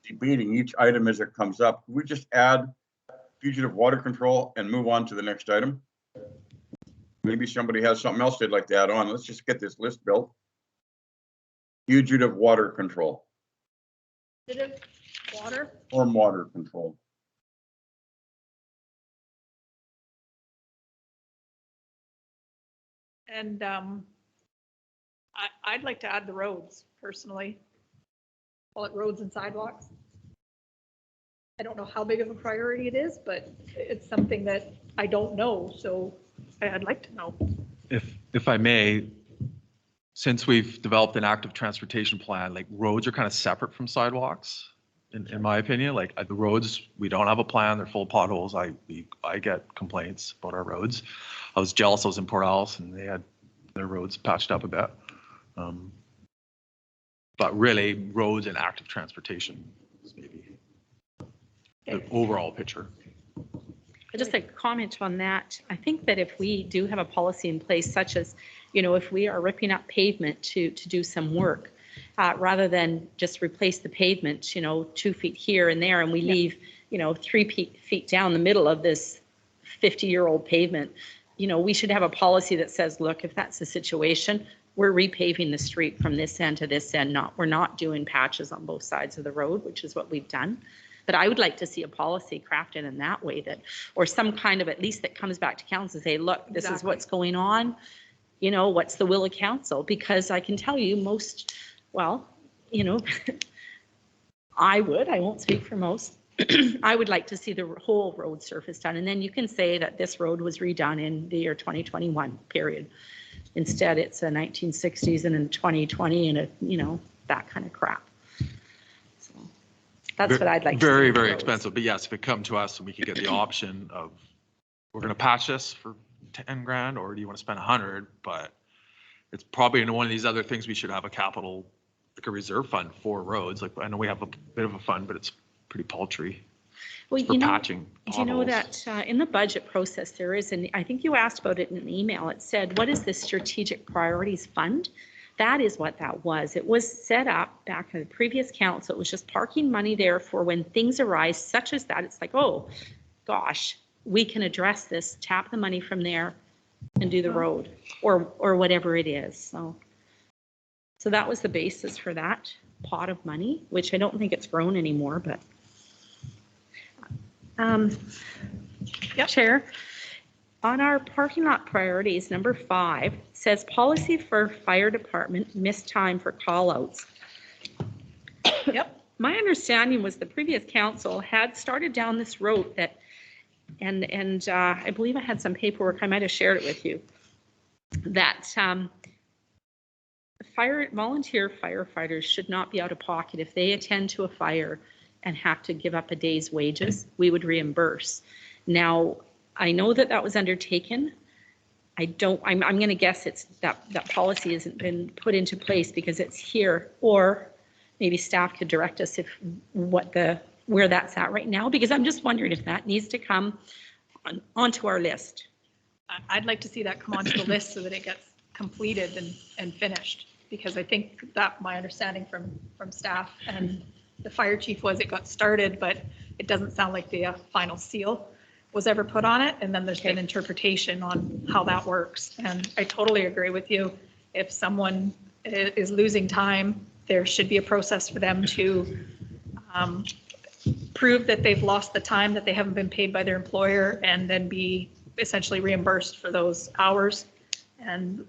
debating each item as it comes up. Can we just add fugitive water control and move on to the next item? Maybe somebody has something else they'd like to add on. Let's just get this list built. Fugitive water control. Fugitive water. Storm water control. And I'd like to add the roads personally. Call it roads and sidewalks. I don't know how big of a priority it is, but it's something that I don't know, so I'd like to know. If I may, since we've developed an active transportation plan, like roads are kind of separate from sidewalks, in my opinion. Like the roads, we don't have a plan. They're full of potholes. I get complaints about our roads. I was jealous I was in Port Alice and they had their roads patched up a bit. But really, roads and active transportation is maybe the overall picture. just a comment on that. I think that if we do have a policy in place, such as, if we are ripping up pavement to do some work, rather than just replace the pavement, 2 feet here and there, and we leave, 3 feet down the middle of this 50-year-old pavement, we should have a policy that says, look, if that's the situation, we're repaving the street from this end to this end. We're not doing patches on both sides of the road, which is what we've done. But I would like to see a policy crafted in that way, or some kind of, at least that comes back to council and say, look, this is what's going on. What's the will of council? Because I can tell you I won't speak for most. I would like to see the whole road surface done. And then you can say that this road was redone in the year 2021, period. Instead, it's a 1960s and in 2020 and that kind of crap. So that's what I'd like to see. Very, very expensive. But yes, if it come to us and we could get the option of, we're going to patch this for 10 grand, or do you want to spend 100? But it's probably one of these other things we should have a capital, like a reserve fund for roads. Like I know we have a bit of a fund, but it's pretty paltry. Well, for patching do you know that in the budget process there is, and I think you asked about it in an email, it said, what is the strategic priorities fund? That is what that was. It was set up back in the previous council. It was just parking money there for when things arise such as that. It's like, oh gosh, we can address this, tap the money from there and do the road or whatever it is. So that was the basis for that pot of money, which I don't think it's grown anymore, but Chair, on our parking lot priorities, number 5 says policy for fire department, missed time for call outs. Yep. My understanding was the previous council had started down this road that, and I believe I had some paperwork, I might have shared it with you, that volunteer firefighters should not be out of pocket if they attend to a fire and have to give up a day's wages. We would reimburse. Now, I know that was undertaken. I'm going to guess it's that policy hasn't been put into place because it's here, or maybe staff could direct us if what the where that's at right now? Because I'm just wondering if that needs to come onto our list. I'd like to see that come onto the list so that it gets completed and finished. Because I think that my understanding from staff and the fire chief was it got started, but it doesn't sound like the final seal was ever put on it. And then there's been interpretation on how that works. And I totally agree with you. If someone is losing time, there should be a process for them to prove that they've lost the time, that they haven't been paid by their employer, and then be essentially reimbursed for those hours. And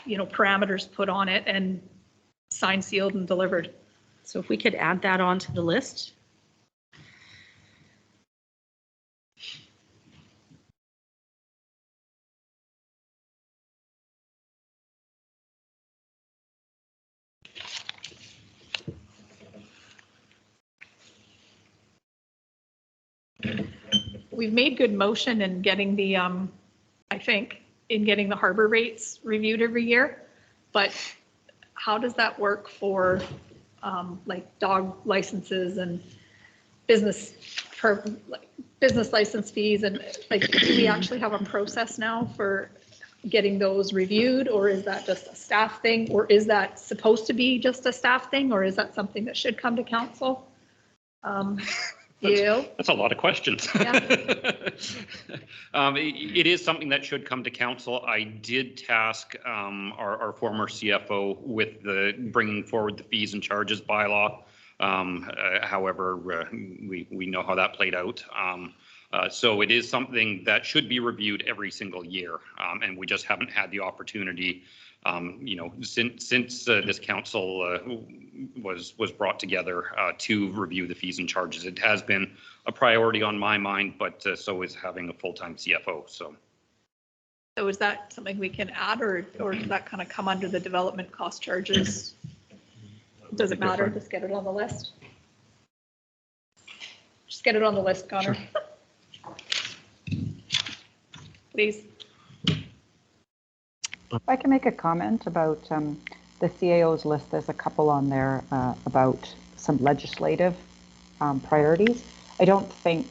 parameters put on it and signed, sealed, and delivered. So if we could add that onto the list. We've made good motion in getting the, I think, in getting the harbor rates reviewed every year. But how does that work for like dog licenses and business license fees? And like, do we actually have a process now for getting those reviewed, or is that just a staff thing? Or is that supposed to be just a staff thing? Or is that something that should come to council? That's a lot of questions. Yeah. It is something that should come to council. I did task our former CFO with bringing forward the fees and charges bylaw. However, we know how that played out. So it is something that should be reviewed every single year, and we just haven't had the opportunity. Since this council was brought together to review the fees and charges. It has been a priority on my mind, but so is having a full-time CFO. So is that something we can add, or does that kind of come under the development cost charges? Does it matter? Just get it on the list. Just get it on the list, Connor. Sure. Please. If I can make a comment about the CAO's list, there's a couple on there about some legislative priorities. I don't think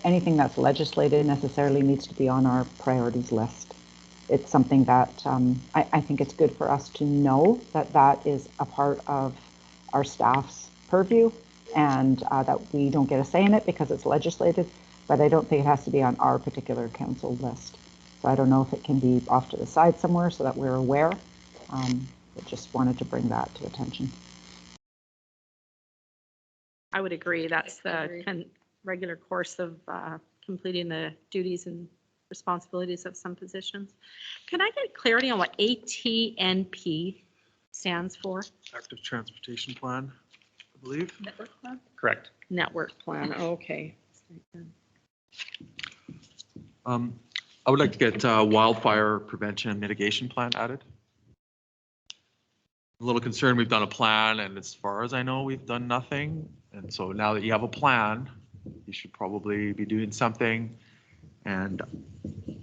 anything that's legislated necessarily needs to be on our priorities list. It's something that I think it's good for us to know that is a part of our staff's purview, and that we don't get a say in it because it's legislated, but I don't think it has to be on our particular council list. So I don't know if it can be off to the side somewhere so that we're aware. But just wanted to bring that to attention. I would agree. That's the regular course of completing the duties and responsibilities of some positions. Can I get clarity on what ATNP stands for? Active Transportation Plan, I believe. Network plan? correct. Network plan. Okay. I would like to get wildfire prevention and mitigation plan added. A little concerned, we've done a plan, and as far as I know, we've done nothing. And so now that you have a plan, you should probably be doing something. And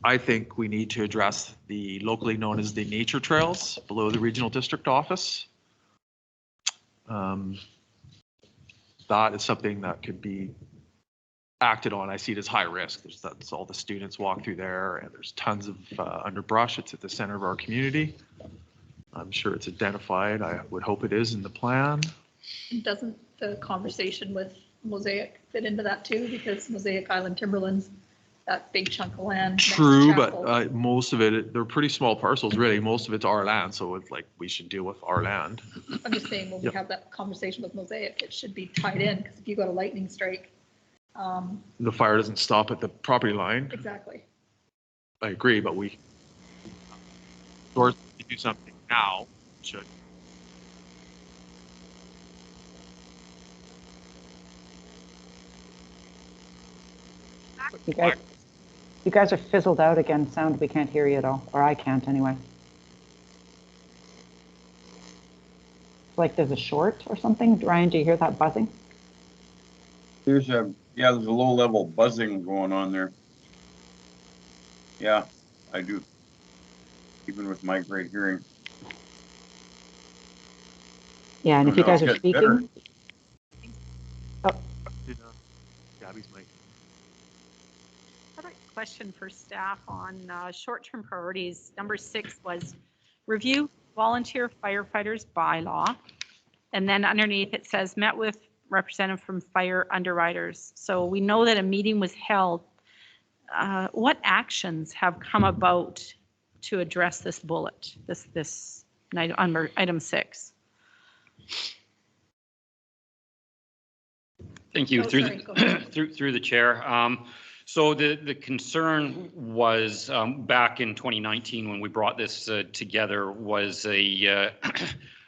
I think we need to address the locally known as the nature trails below the regional district office. That is something that could be acted on. I see it as high risk. That's all the students walk through there, and there's tons of underbrush. It's at the center of our community. I'm sure it's identified. I would hope it is in the plan. Doesn't the conversation with Mosaic fit into that too? Because Mosaic Island Timberlands, that big chunk of land. next to True, Chapel. but most of it, they're pretty small parcels, really. Most of it's our land, so it's like we should deal with our land. I'm just saying, when we have that conversation with Mosaic, it should be tied in, because if you got a lightning strike. The fire doesn't stop at the property line. Exactly. I agree, but we or do something now should. You guys are fizzled out again. Sound, we can't hear you at all, or I can't anyway. It's like there's a short or something. Ryan, do you hear that buzzing? There's a low level buzzing going on there. Yeah, I do. Even with my great hearing. Yeah, and if you No, guys it are gets better. speaking. Oh, Gabby's mic. I have a question for staff on short-term priorities. Number 6 was review volunteer firefighters bylaw. And then underneath it says met with representative from fire underwriters. So we know that a meeting was held. What actions have come about to address this bullet, this under item 6? Thank you. Oh, Through sorry, go ahead. through the chair. So the concern was back in 2019 when we brought this together was a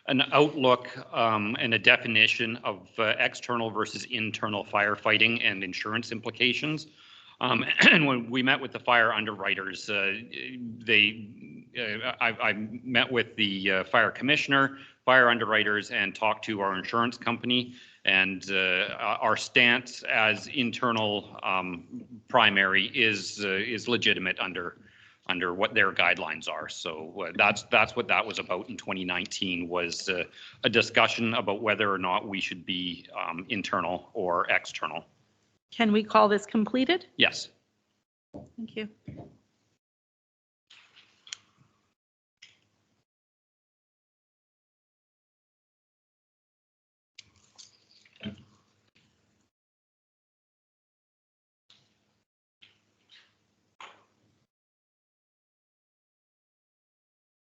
an outlook and a definition of external versus internal firefighting and insurance implications. And when we met with the fire underwriters, I met with the fire commissioner, fire underwriters, and talked to our insurance company. And our stance as internal primary is legitimate under what their guidelines are. So that's what that was about in 2019, was a discussion about whether or not we should be internal or external. Can we call this completed? Yes. Thank you.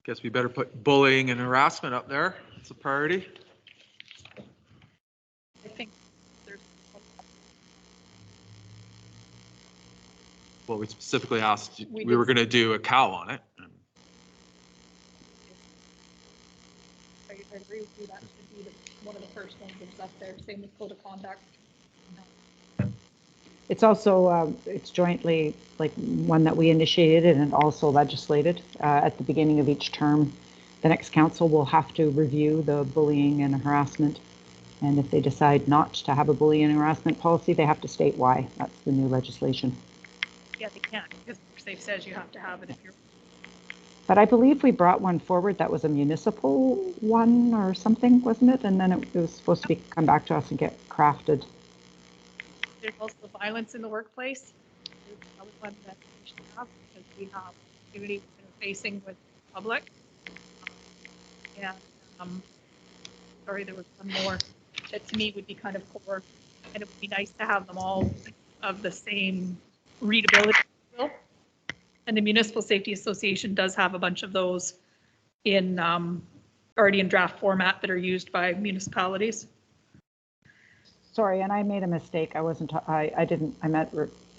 Guess we better put bullying and harassment up there. It's a priority. I think there's, Well, we specifically asked, We we were did. going to do a cow on it. I agree with you, that should be one of the first ones that's up there, same with code of conduct. It's also, it's jointly like one that we initiated and also legislated at the beginning of each term. The next council will have to review the bullying and harassment. And if they decide not to have a bullying and harassment policy, they have to state why. That's the new legislation. Yeah, they can't, because safe says you have to have it if you're. But I believe we brought one forward that was a municipal one or something, wasn't it? And then it was supposed to be come back to us and get crafted. There's also violence in the workplace. That was one that we should have, because we have community interfacing with the public. And, sorry, there was one more that to me would be kind of core, and it would be nice to have them all of the same readability. And the Municipal Safety Association does have a bunch of those in, already in draft format that are used by municipalities. Sorry, and I made a mistake. I wasn't, I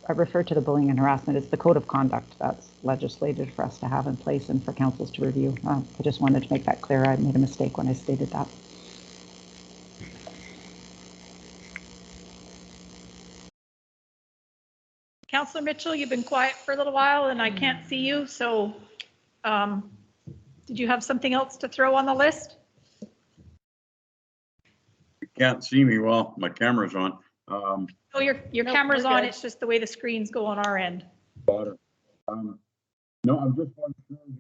referred to the bullying and harassment. It's the code of conduct that's legislated for us to have in place and for councils to review. I just wanted to make that clear. I made a mistake when I stated that. Councillor Mitchell, you've been quiet for a little while and I can't see you, so did you have something else to throw on the list? You can't see me well, my camera's on. Oh, your No, camera's we're on, good. it's just the way the screens go on our end. No, I'm just wondering.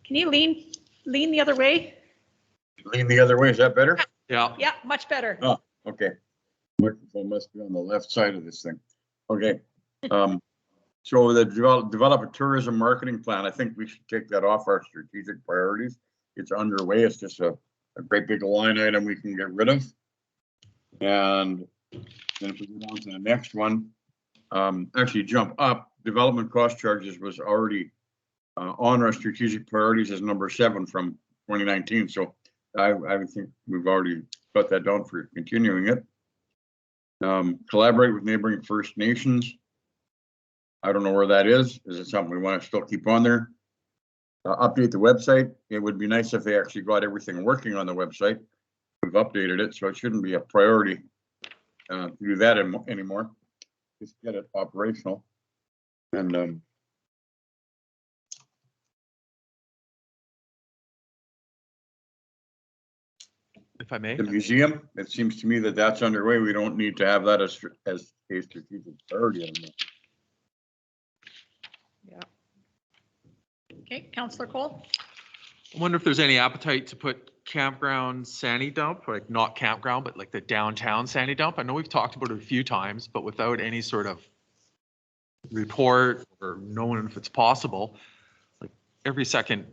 Can you lean the other way? Lean the other way, is that better? Yeah. Yeah, much better. Oh, okay. Microphone must be on the left side of this thing. Okay. So the develop a tourism marketing plan, I think we should take that off our strategic priorities. It's underway. It's just a great big line item we can get rid of. And then if we go down to the next one, actually jump up, development cost charges was already on our strategic priorities as number 7 from 2019. So I think we've already got that down for continuing it. Collaborate with neighboring First Nations. I don't know where that is. Is it something we want to still keep on there? Update the website. It would be nice if they actually got everything working on the website. We've updated it, so it shouldn't be a priority to do that anymore. Just get it operational. And If I may. the museum, it seems to me that that's underway. We don't need to have that as a strategic priority anymore. Okay, Councillor Cole? I wonder if there's any appetite to put campground sandy dump, like not campground, but like the downtown sandy dump. I know we've talked about it a few times, but without any sort of report or knowing if it's possible, like every second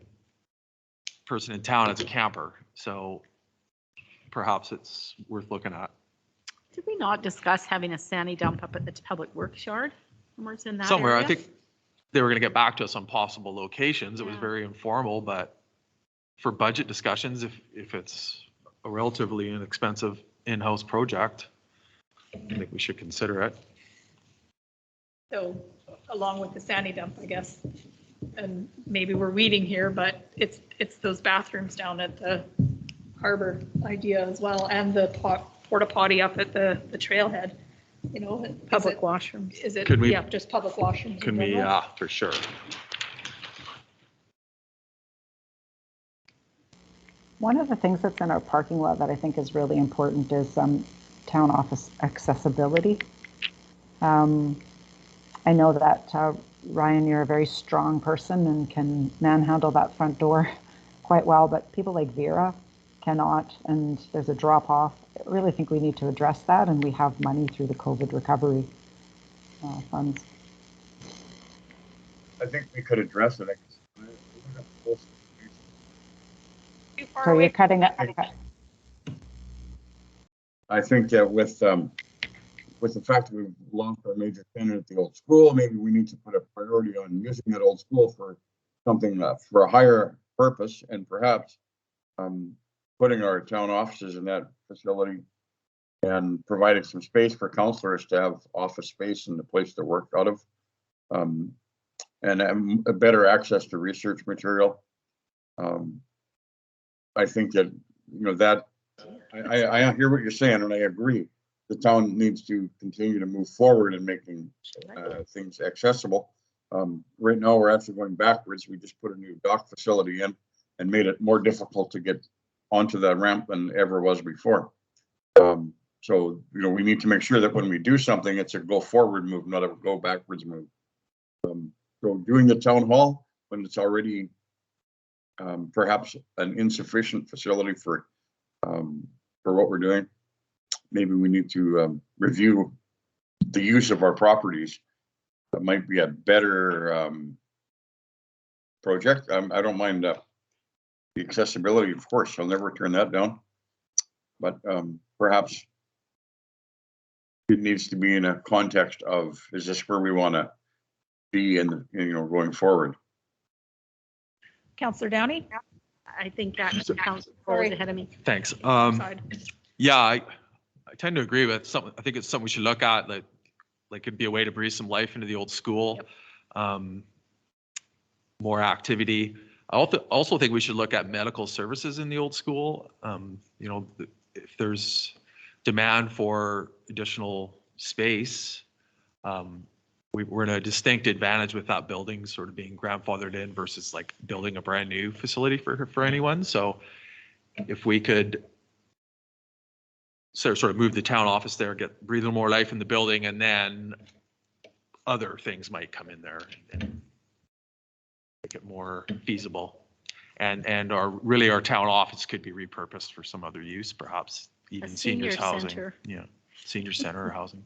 person in town is a camper. So perhaps it's worth looking at. Did we not discuss having a sandy dump up at the public works yard? Somewhere's in that Somewhere, I area? think they were going to get back to us on possible locations. It was Yeah. very informal, but for budget discussions, if it's a relatively inexpensive in-house project, I think we should consider it. So along with the sandy dump, I guess, and maybe we're weeding here, but it's those bathrooms down at the harbor idea as well, and the porta potty up at the trailhead, you know. Public washrooms. Is it, Could we- yeah, just public washrooms? in Can we, general? for sure. One of the things that's in our parking lot that I think is really important is town office accessibility. I know that Ryan, you're a very strong person and can manhandle that front door quite well, but people like Vera cannot, and there's a drop off. I really think we need to address that, and we have money through the COVID recovery funds. I think we could address it. Too far So away you're cutting it. I think that with the fact that we've lost our major tenant at the old school, maybe we need to put a priority on using that old school for something for a higher purpose, and perhaps putting our town offices in that facility and providing some space for counselors to have office space in the place to work out of, and a better access to research material. I think that, you know, that I hear what you're saying, and I agree. The town needs to continue to move forward in making things accessible. Right now, we're actually going backwards. We just put a new dock facility in and made it more difficult to get onto that ramp than ever was before. So, you know, we need to make sure that when we do something, it's a go forward move, not a go backwards move. So doing the town hall when it's already perhaps an insufficient facility for what we're doing, maybe we need to review the use of our properties. That might be a better project. I don't mind the accessibility, of course. I'll never turn that down. But perhaps it needs to be in a context of, is this where we want to be in, you know, going forward? Councillor Downey? I think that counts Sorry. ahead of me. Thanks. Side. Yeah, I tend to agree with something. I think it's something we should look at, like it'd be a way to breathe some life into the old school. Yep. More activity. I also think we should look at medical services in the old school. You know, if there's demand for additional space, we're in a distinct advantage with that building sort of being grandfathered in versus like building a brand new facility for anyone. So if we could sort of move the town office there, breathe a little more life in the building, and then other things might come in there and make it more feasible. And our town office could be repurposed for some other use, perhaps even seniors senior housing. center. Yeah, senior center or housing.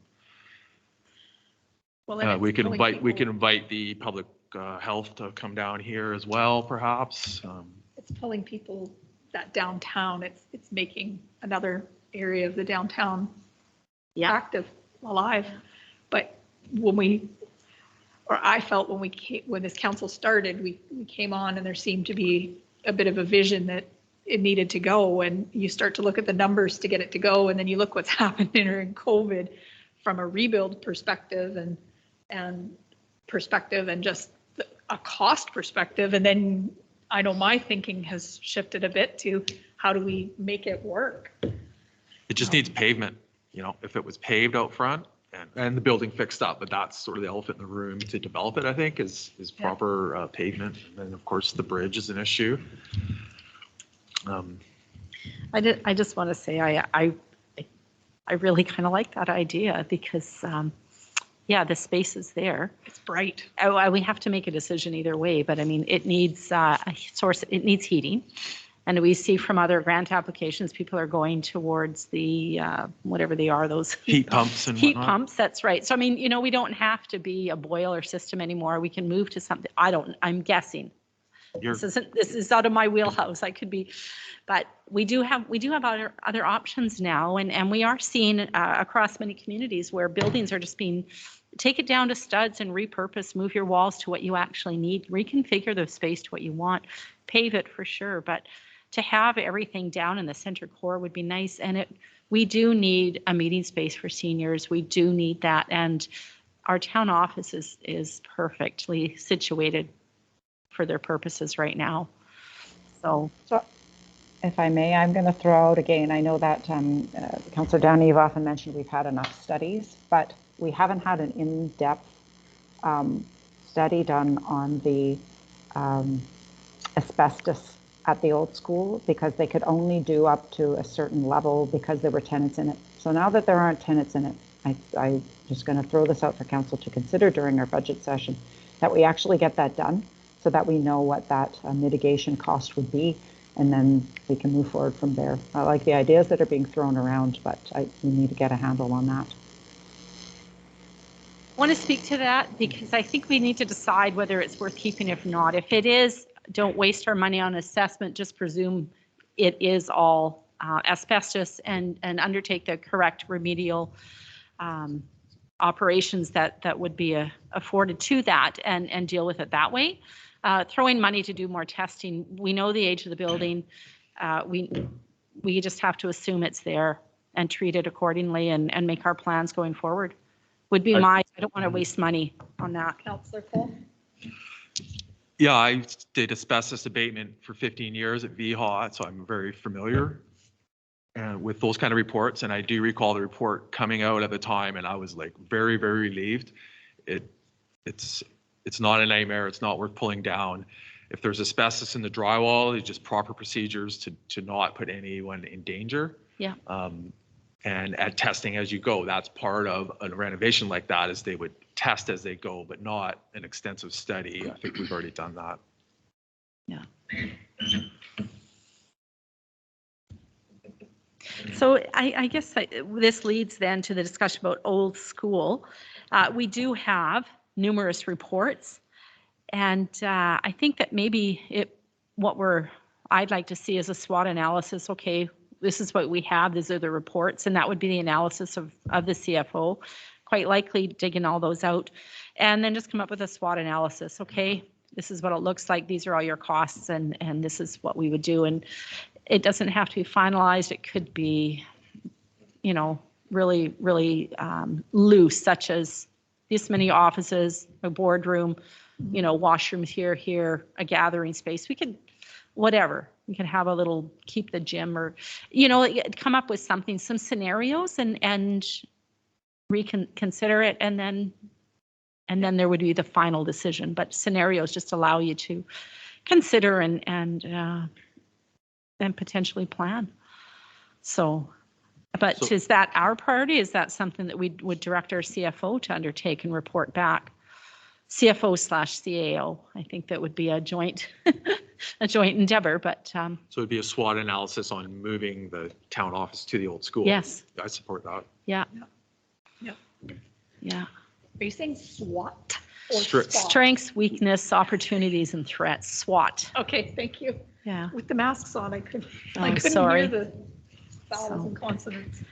Well, then We it's can telling people- invite the public health to come down here as well, perhaps. It's telling people that downtown, it's making another area of the downtown active, alive. But I felt when this council started, we came on and there seemed to be a bit of a vision that it needed to go, and you start to look at the numbers to get it to go, and then you look what's happened during COVID from a rebuild perspective and just a cost perspective. And then I know my thinking has shifted a bit to how do we make it work? It just needs pavement, you know, if it was paved out front and the building fixed up, but that's sort of the elephant in the room to develop it, I think, is proper pavement. And then of course the bridge is an issue. I just want to say I really kind of like that idea because the space is there. It's bright. We have to make a decision either way, but I mean, it needs it needs heating. And we see from other grant applications, people are going towards the, whatever they are, those. Heat pumps and Heat whatnot. pumps, that's right. So I mean, we don't have to be a boiler system anymore. We can move to something, I'm guessing. You're, This is out of my wheelhouse. I could be, but we do have other options now. And we are seeing across many communities where buildings are just being, take it down to studs and repurpose, move your walls to what you actually need, reconfigure the space to what you want, pave it for sure. But to have everything down in the center core would be nice. And we do need a meeting space for seniors. We do need that. And our town office is perfectly situated for their purposes right now. So If I may, I'm going to throw out again, I know that Councillor Downey, you've often mentioned we've had enough studies, but we haven't had an in-depth study done on the asbestos at the old school, because they could only do up to a certain level because there were tenants in it. So now that there aren't tenants in it, I'm just going to throw this out for council to consider during our budget session, that we actually get that done so that we know what that mitigation cost would be, and then we can move forward from there. I like the ideas that are being thrown around, but we need to get a handle on that. I want to speak to that because I think we need to decide whether it's worth keeping it or not. If it is, don't waste our money on assessment, just presume it is all asbestos and undertake the correct remedial operations that would be afforded to that and deal with it that way. Throwing money to do more testing, we know the age of the building. We just have to assume it's there and treat it accordingly and make our plans going forward. Would be I don't want to waste money on that. Councillor Cole? yeah, I did asbestos abatement for 15 years at VHA, so I'm very familiar with those kind of reports. And I do recall the report coming out at the time, and I was like very, very relieved. It's not a nightmare. It's not worth pulling down. If there's asbestos in the drywall, it's just proper procedures to not put anyone in danger. Yeah. And at testing as you go, that's part of a renovation like that, is they would test as they go, but not an extensive study. I think we've already done that. Yeah. So I guess this leads then to the discussion about old school. We do have numerous reports, and I think that maybe I'd like to see is a SWOT analysis. Okay, this is what we have, these are the reports, and that would be the analysis of the CFO, quite likely digging all those out, and then just come up with a SWOT analysis. Okay, this is what it looks like, these are all your costs, and this is what we would do. And it doesn't have to be finalized. It could be, really, really loose, such as this many offices, a boardroom, washrooms here, a gathering space. We could, whatever. We can have a little, keep the gym, or, come up with something, some scenarios, and reconsider it, and then there would be the final decision. But scenarios just allow you to consider and potentially plan. So, but is that our priority? Is that something that we would direct our CFO to undertake and report back? CFO/CAO. I think that would be a joint endeavor, but. So it'd be a SWOT analysis on moving the town office to the old school. Yes. I support that. Yeah. Yeah. Yeah. Are you saying SWAT? Or Strict. SWAT? Strengths, weakness, opportunities, and threats. SWOT. Okay, thank you. Yeah. With the masks on, I couldn't sorry. hear the vowels and consonants.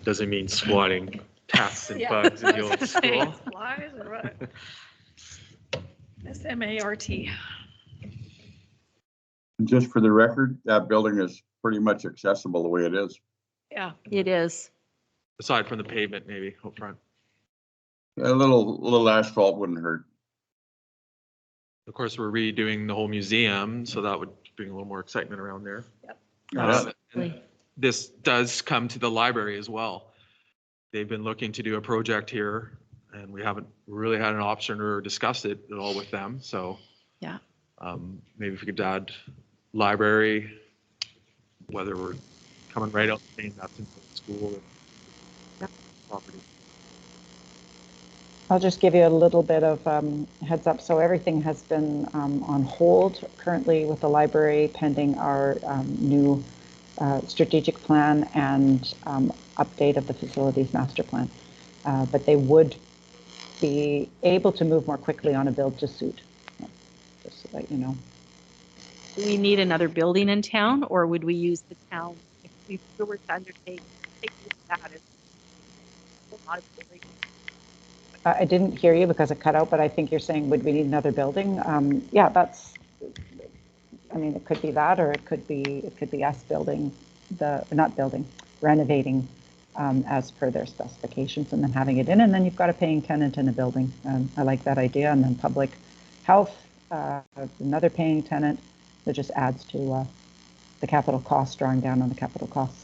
Doesn't mean swatting cats and Yeah. bugs in the old Say school. it's flies or what? SMART. Just for the record, that building is pretty much accessible the way it is. Yeah. It is. Aside from the pavement, maybe up front. A little asphalt wouldn't hurt. Of course, we're redoing the whole museum, so that would bring a little more excitement around there. Absolutely. This does come to the library as well. They've been looking to do a project here, and we haven't really had an option or discussed it at all with them. So Yeah. Maybe if we could add library, whether we're coming right out saying that's in the school property. I'll just give you a little bit of heads up. So everything has been on hold currently with the library pending our new strategic plan and update of the facilities master plan. But they would be able to move more quickly on a build to suit, just so that you know. Do we need another building in town, or would we use the town if we were to undertake that as a lot of buildings? I didn't hear you because it cut out, but I think you're saying, would we need another building? Yeah, that's, I mean, it could be that, or it could be us building renovating as per their specifications and then having it in, and then you've got a paying tenant in a building. I like that idea. And then public health, another paying tenant that just adds to the capital costs, drawing down on the capital costs.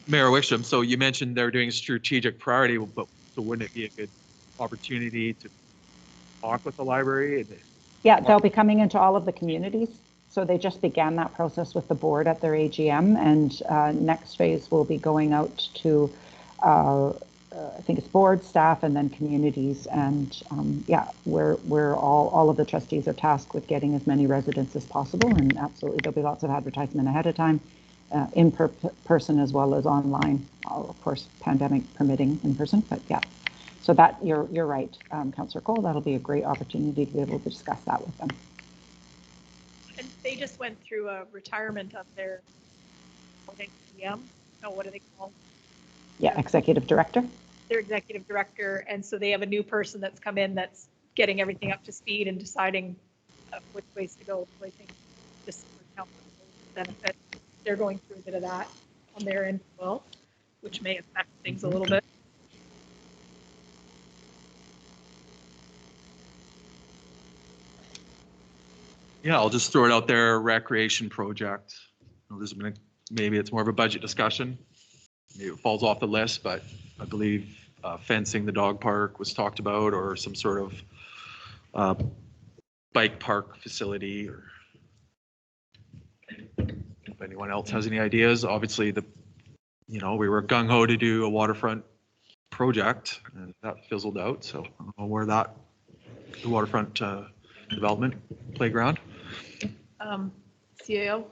Mayor Wickstrom, so you mentioned they're doing strategic priority, but so wouldn't it be a good opportunity to talk with the library? Yeah, they'll be coming into all of the communities. So they just began that process with the board at their AGM, and next phase will be going out to, I think it's board, staff, and then communities. And yeah, we're all of the trustees are tasked with getting as many residents as possible, and absolutely there'll be lots of advertisement ahead of time. In person as well as online, of course, pandemic permitting in person, but yeah. So that you're right, Councillor Cole, that'll be a great opportunity to be able to discuss that with them. And they just went through a retirement of their EM. No, what do they call? Yeah, executive director. Their executive director, and so they have a new person that's come in that's getting everything up to speed and deciding which ways to go. So I think just for council benefit. They're going through a bit of that on their end as well, which may affect things a little bit. Yeah, I'll just throw it out there, recreation project. There's been maybe it's more of a budget discussion. Maybe it falls off the list, but I believe fencing the dog park was talked about, or some sort of bike park facility, or if anyone else has any ideas. Obviously, we were gung-ho to do a waterfront project, and that fizzled out. So I don't know where the waterfront development playground. CAO?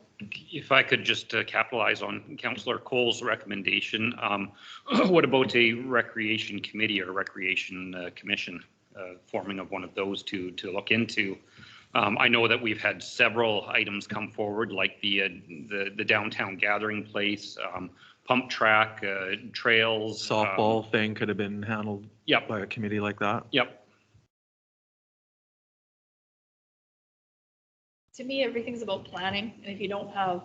If I could just capitalize on Councillor Cole's recommendation, what about a recreation committee or recreation commission, forming of one of those to look into? I know that we've had several items come forward, like the downtown gathering place, pump track, trails. Softball thing could have been handled by a committee like that. Yep. To me, everything's about planning, and if you don't have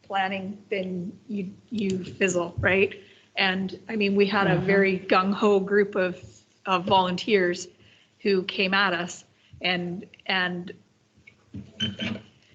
planning, then you fizzle, right? And I mean, we had a very gung-ho group of volunteers who came at us, and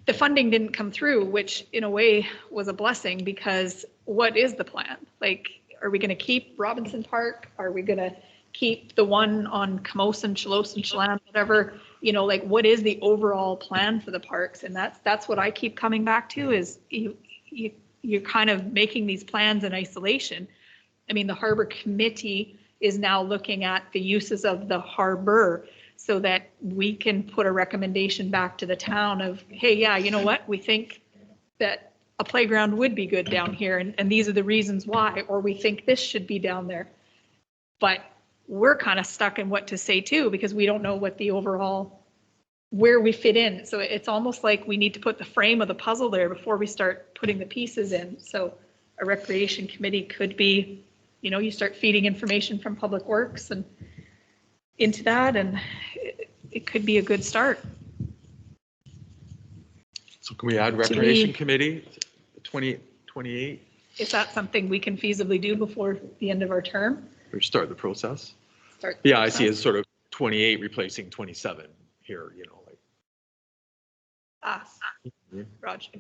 the funding didn't come through, which in a way was a blessing, because what is the plan? Like, are we going to keep Robinson Park? Are we going to keep the one on Camosun, Chalosun, Chelan, whatever? Like, what is the overall plan for the parks? And that's what I keep coming back to, is you're kind of making these plans in isolation. I mean, the harbor committee is now looking at the uses of the harbor, so that we can put a recommendation back to the town of, hey, yeah, you know what? We think that a playground would be good down here, and these are the reasons why, or we think this should be down there. But we're kind of stuck in what to say too, because we don't know what the overall, where we fit in. So it's almost like we need to put the frame of the puzzle there before we start putting the pieces in. So a recreation committee could be, you start feeding information from Public Works and into that, and it could be a good start. So can we add recreation committee 2028? Is that something we can feasibly do before the end of our term? Or start the process? Start the Yeah, process. I see it's sort of 28 replacing 27 here, like. Roger.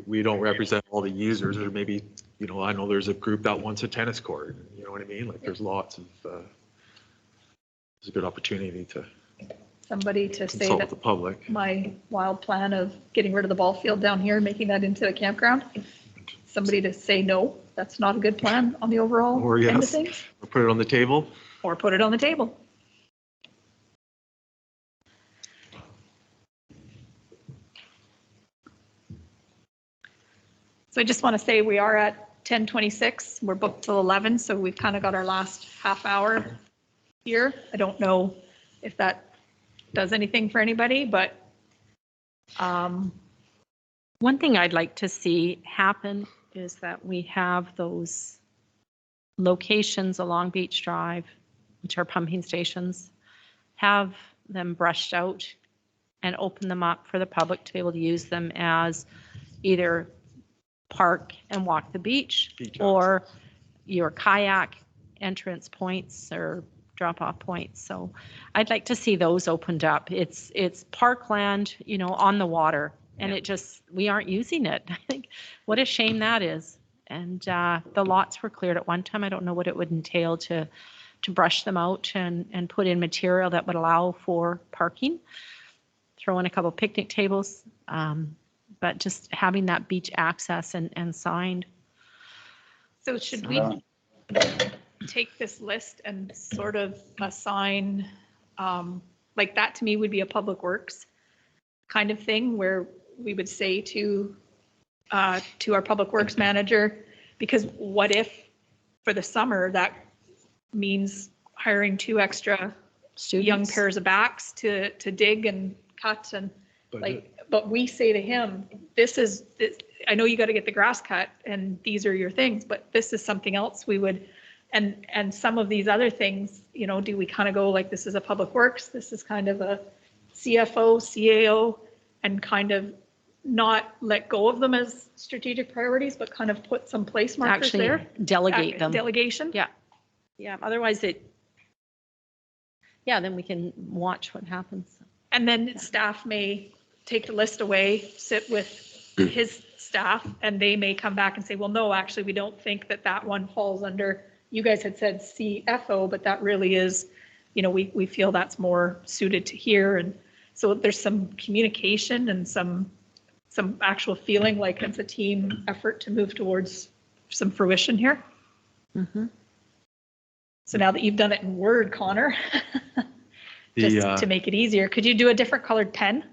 We don't represent all the users, or maybe, I know there's a group that wants a tennis court, you know what I mean? Like, there's lots of, it's a good opportunity to somebody to say Consult that with the public. my wild plan of getting rid of the ball field down here and making that into a campground, somebody to say, no, that's not a good plan on the overall Or end of yes, things, or put it on the table. or put it on the table. So I just want to say we are at 10:26. We're booked till 11, so we've kind of got our last half hour here. I don't know if that does anything for anybody, but One thing I'd like to see happen is that we have those locations along Beach Drive, which are pumping stations, have them brushed out and open them up for the public to be able to use them as either park and walk the beach or your kayak entrance points or drop-off points. So I'd like to see those opened up. It's parkland, you know, on the water, and it just, we aren't using it. I think what a shame that is. And the lots were cleared at one time. I don't know what it would entail to brush them out and put in material that would allow for parking, throw in a couple picnic tables, but just having that beach access and signed. so should we take this list and sort of assign, like that to me would be a public works kind of thing where we would say to our public works manager, because what if for the summer that means hiring 2 extra young pairs of backs to dig and cut and but we say to him, I know you got to get the grass cut and these are your things, but this is something else we would, and some of these other things, you know, do we kind of go like, this is a public works, this is kind of a CFO, CAO, and kind of not let go of them as strategic priorities, but kind of put some place markers Actually there. delegate them. Delegation. Yeah. Yeah. Otherwise then we can watch what happens. And then staff may take the list away, sit with his staff, and they may come back and say, well, no, actually, we don't think that one falls under, you guys had said CFO, but that really is, you know, we feel that's more suited to here. And so there's some communication and some actual feeling like it's a team effort to move towards some fruition here. Mm-hmm. So now that you've done it in Word, Connor, just to make it easier, could you do a different colored pen?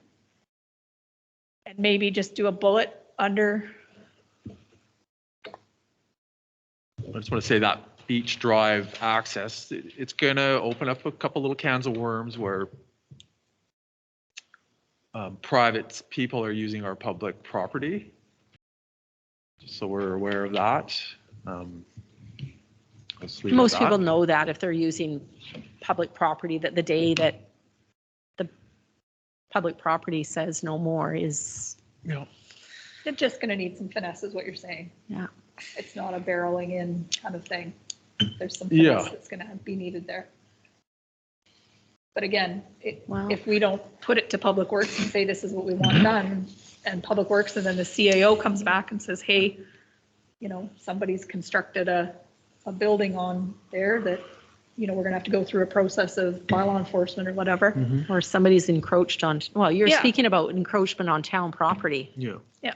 And maybe just do a bullet under. I just want to say that Beach Drive access, it's going to open up a couple little cans of worms where private people are using our public property. So we're aware of that. Most people know that if they're using public property, that the day that the public property says no more is. Yeah. It's just going to need some finesse is what you're saying. Yeah. It's not a barreling in kind of thing. There's some finesse that's going to be needed there. But again, if we don't put it to Public Works and say this is what we want done, and Public Works and then the CAO comes back and says, hey, you know, somebody's constructed a building on there that, you know, we're going to have to go through a process of bylaw enforcement or whatever. Mm-hmm. Or somebody's encroached on, well, you're Yeah. speaking about encroachment on town property. Yeah. Yeah.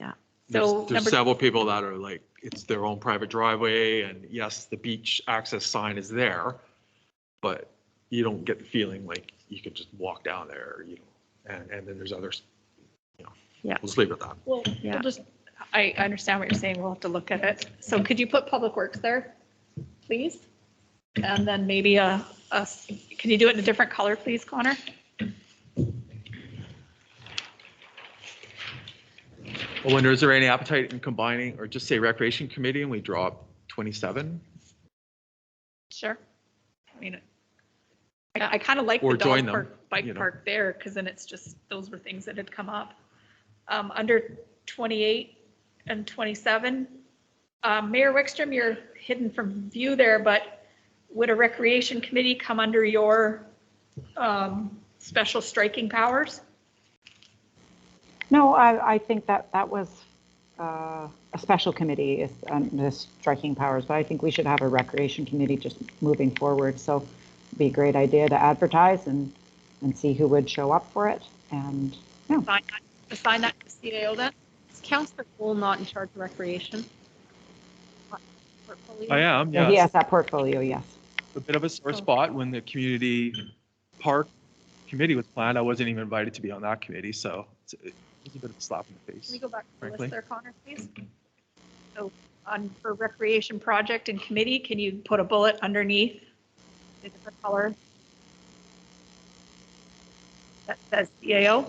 Yeah. So There's several people that are like, it's their own private driveway, and yes, the beach access sign is there, but you don't get the feeling like you could just walk down there, you know, and then there's others, you know. Yeah. We'll just leave it at that. Well, Yeah. we'll just, I understand what you're saying. We'll have to look at it. So could you put Public Works there, please? And then maybe can you do it in a different color, please, Connor? I wonder, is there any appetite in combining, or just say Recreation Committee and we drop 27? Sure. I mean, I kind of like Or the join dog them, park, bike you know. park there, because then it's just, those were things that had come up. Under 28 and 27, Mayor Wickstrom, you're hidden from view there, but would a recreation committee come under your special striking powers? No, I think that was a special committee, is the striking powers, but I think we should have a recreation committee just moving forward. So it'd be a great idea to advertise and and see who would show up for it. And Assign that to CAO then? Is Councillor Cole not in charge of recreation? Portfolio? I am, he has yes. that portfolio, yes. A bit of a sore spot when the community park committee was planned. I wasn't even invited to be on that committee, so it's a bit of a slap in the Can we face. go back to the Frankly. list there, Connor, please? So for recreation project and committee, can you put a bullet underneath a different color that says CAO?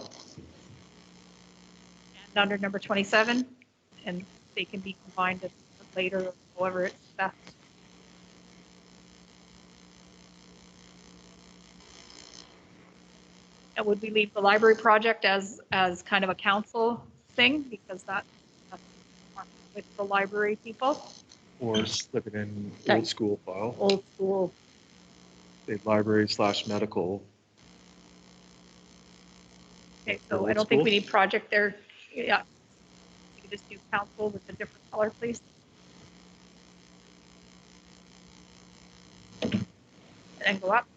And under number 27, and they can be combined later, however it's best. And would we leave the library project as kind of a council thing, because that's with the library people? Or slip it in Right. old school file, Old school. say library/medical. Okay, so Old I don't think we school? need project there. Yeah. You could just do council with a different color, please. And then go up.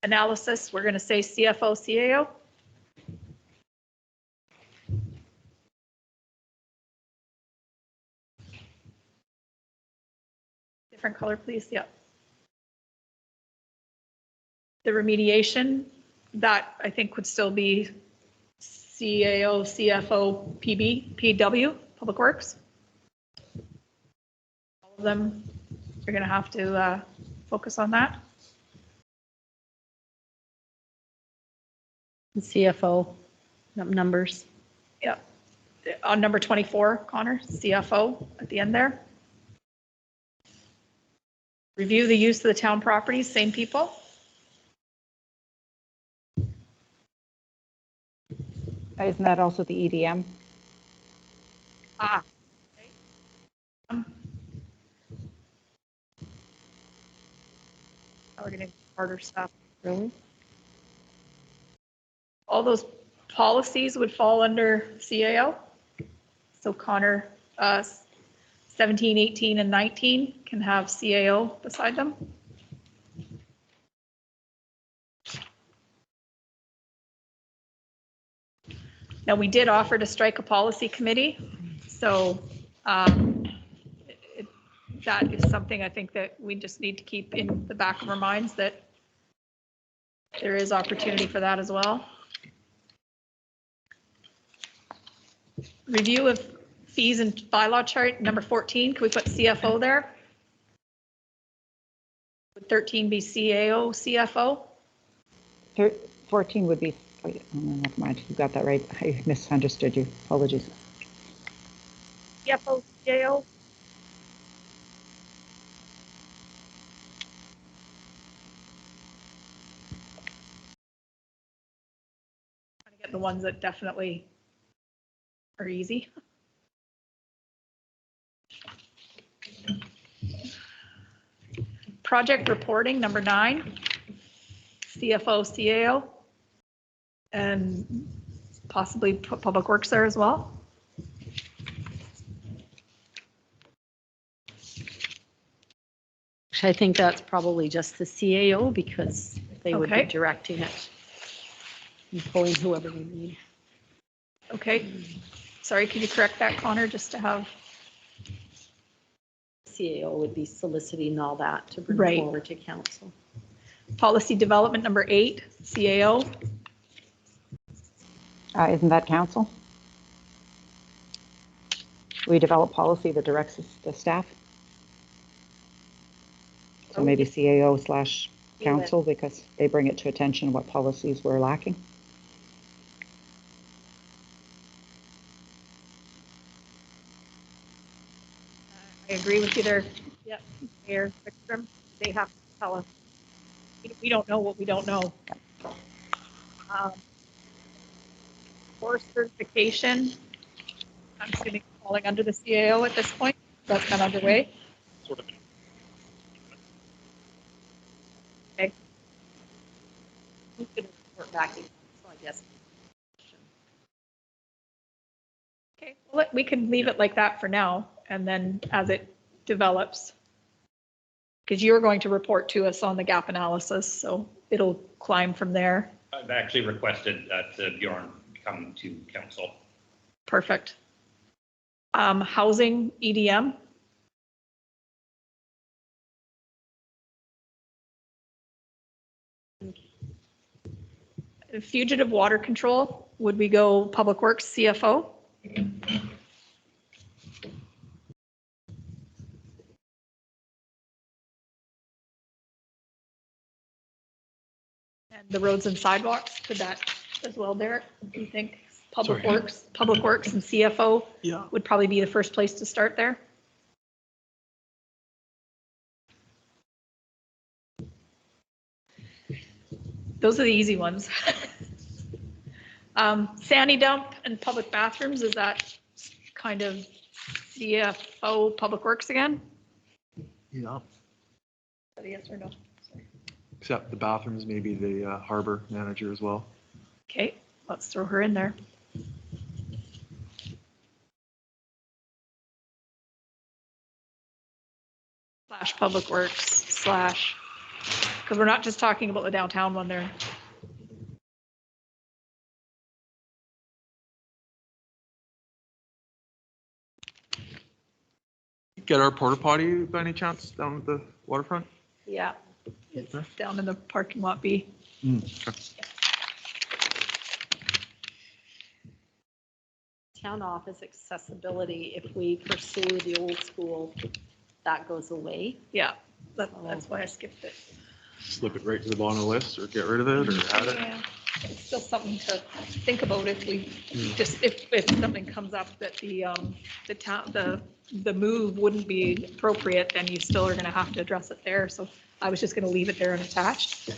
Analysis, we're going to say CFO, CAO. Different color, please. Yeah. The remediation, that I think would still be CAO, CFO, PW, Public Works. All of them are going to have to focus on that. CFO numbers. Yeah. On number 24, Connor, CFO at the end there. Review the use of the town properties, same people. Isn't that also the E EDM? Ah. Okay. Now we're getting harder stuff. Really? All those policies would fall under CAO. So Connor, 17, 18, and 19 can have CAO beside them. Now, we did offer to strike a policy committee, so that is something I think that we just need to keep in the back of our minds, that there is opportunity for that as well. Review of fees and bylaw chart, number 14, can we put CFO there? Would 13 be CAO, CFO? 14 would be, oh, yeah, never mind, you got that right. I misunderstood you. Apologies. CFO, CAO? Trying to get the ones that definitely are easy. Project reporting, number 9, CFO, CAO, and possibly put Public Works there as well. I think that's probably just the CAO because they would be Okay. directing it and pulling whoever they need. Okay, sorry, can you correct that, Connor, just to have, CAO would be soliciting all that to bring Right. forward to council. policy development, number 8, CAO. Isn't that council? We develop policy that directs the staff. So maybe CAO/council, because they bring it to attention what policies we're lacking. I agree with you there. Yep, Mayor Wickstrom, they have to tell us. We don't know what we don't know. Course certification, I'm assuming falling under the CAO at this point. That's kind of underway. Sort of. Okay. We could report back to council, I guess. Okay, well, we can leave it like that for now, and then as it develops, Because you're going to report to us on the gap analysis, so it'll climb from there. I've actually requested that Bjorn come to council. Perfect. Housing, EDM. Fugitive water control, would we go Public Works CFO? And the roads and sidewalks, could that as well, Derek? Do you think Public Works and CFO would probably be the first place to start there? Those are the easy ones. Sandy dump and public bathrooms, is that kind of CFO Public Works again? Yeah. Is that a yes or no? Sorry. Except the bathrooms, maybe the harbor manager as well. Okay, let's throw her in there. Slash Public Works slash, because we're not just talking about the downtown one there. Get our porta potty by any chance down at the waterfront? Yeah, it's down in the parking lot B. Okay. Town office accessibility, if we pursue the old school, that goes away. Yeah, that's why I skipped it. Slip it right to the bottom of the list or get rid of it or add it? Yeah, it's still something to think about if we just, if something comes up that the move wouldn't be appropriate, then you still are gonna have to address it there. So I was just gonna leave it there unattached.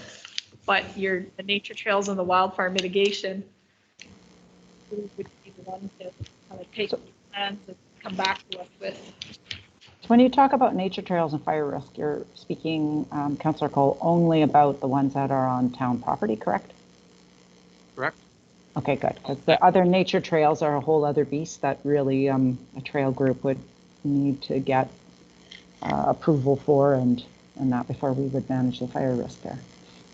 But the nature trails and the wildfire mitigation would be the one to kind of take plans and come back to us with. So when you talk about nature trails and fire risk, you're speaking, Councillor Cole, only about the ones that are on town property, correct? Correct. Okay, good, because the other nature trails are a whole other beast that really a trail group would need to get approval for and that before we would manage the fire risk there.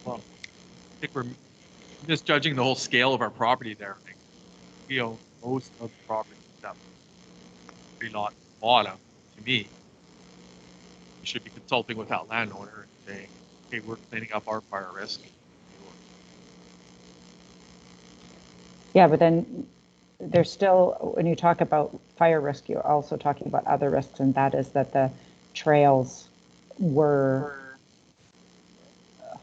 Well, I think we're just judging the whole scale of our property there. I think we own most of the property that we not bought of, to me. We should be consulting with that landowner and saying, hey, we're cleaning up our fire risk. Yeah, but then there's still, when you talk about fire risk, you're also talking about other risks, and that is that the trails were, I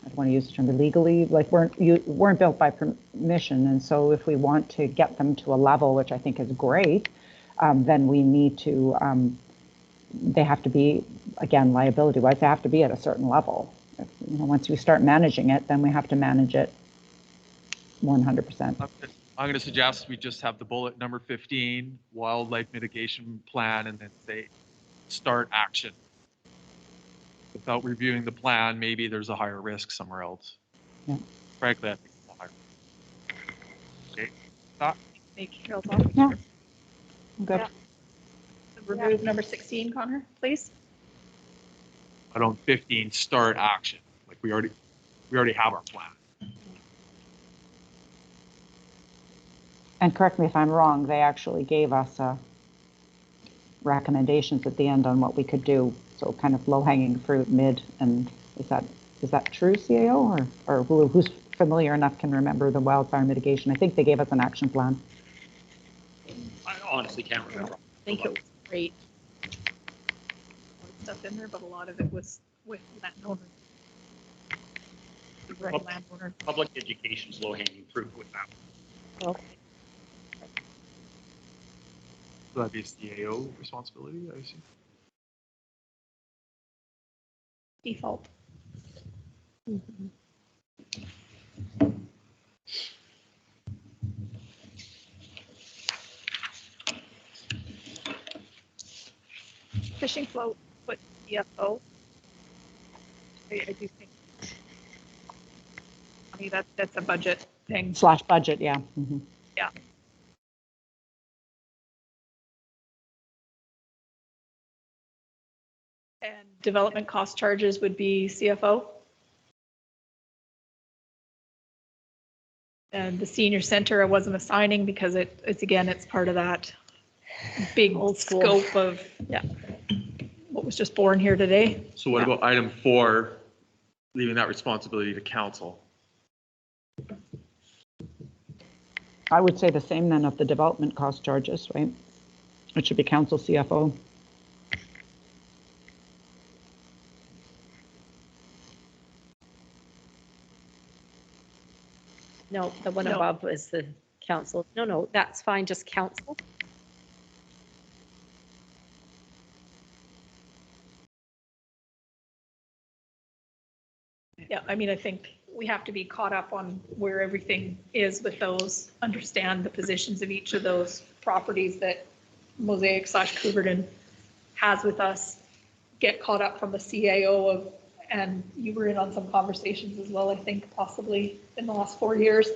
don't want to use the term illegally, like weren't built by permission. And so if we want to get them to a level, which I think is great, then we need to, they have to be, again, liability-wise, they have to be at a certain level. Once we start managing it, then we have to manage it 100%. I'm going to suggest we just have the bullet number 15, wildlife mitigation plan, and then say, start action. Without reviewing the plan, maybe there's a higher risk somewhere else. Yeah. Frankly, I think it's a higher risk. Okay, stop. Nature trails off. Yeah. Good. Yeah. Remove number 16, Connor, please. But on 15, start action. Like we already have our plan. And correct me if I'm wrong, they actually gave us recommendations at the end on what we could do. So kind of low-hanging fruit, mid, and is that true, CAO, or who's familiar enough can remember the wildfire mitigation? I think they gave us an action plan. I honestly can't remember. I think it was great. Stuff in there, but a lot of it was with landowner. Landowner. Public education's low-hanging fruit with that. Okay. So that'd be a CAO responsibility, I assume. Default. Fishing float, put CFO. I do think. I mean, that's a budget thing. / budget, yeah. Mhm. Yeah. And development cost charges would be CFO. And the senior center I wasn't assigning because it's again, it's part of that big Old school. scope of what was just born here today. So what about item 4, leaving that responsibility to council? I would say the same then of the development cost charges, right? It should be council CFO. No, the one No. above is the council. No, that's fine, just council. Yeah, I mean, I think we have to be caught up on where everything is with those, understand the positions of each of those properties that Mosaic / Coubertin has with us, get caught up from the CAO of, and you were in on some conversations as well, I think possibly in the last 4 years,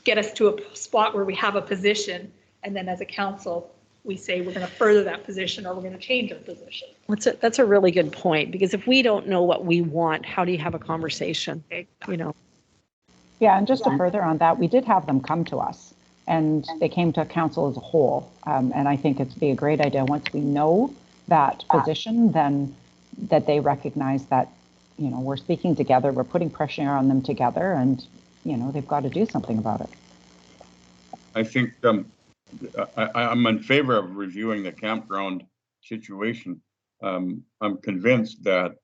get us to a spot where we have a position, and then as a council, we say we're going to further that position or we're going to change our position. That's a really good point, because if we don't know what we want, how do you have a conversation? You know, Yeah, and just to further on that, we did have them come to us and they came to council as a whole. And I think it'd be a great idea once we know that position, then that they recognize that, you know, we're speaking together, we're putting pressure on them together and, you know, they've got to do something about it. I think I'm in favor of reviewing the campground situation. I'm convinced that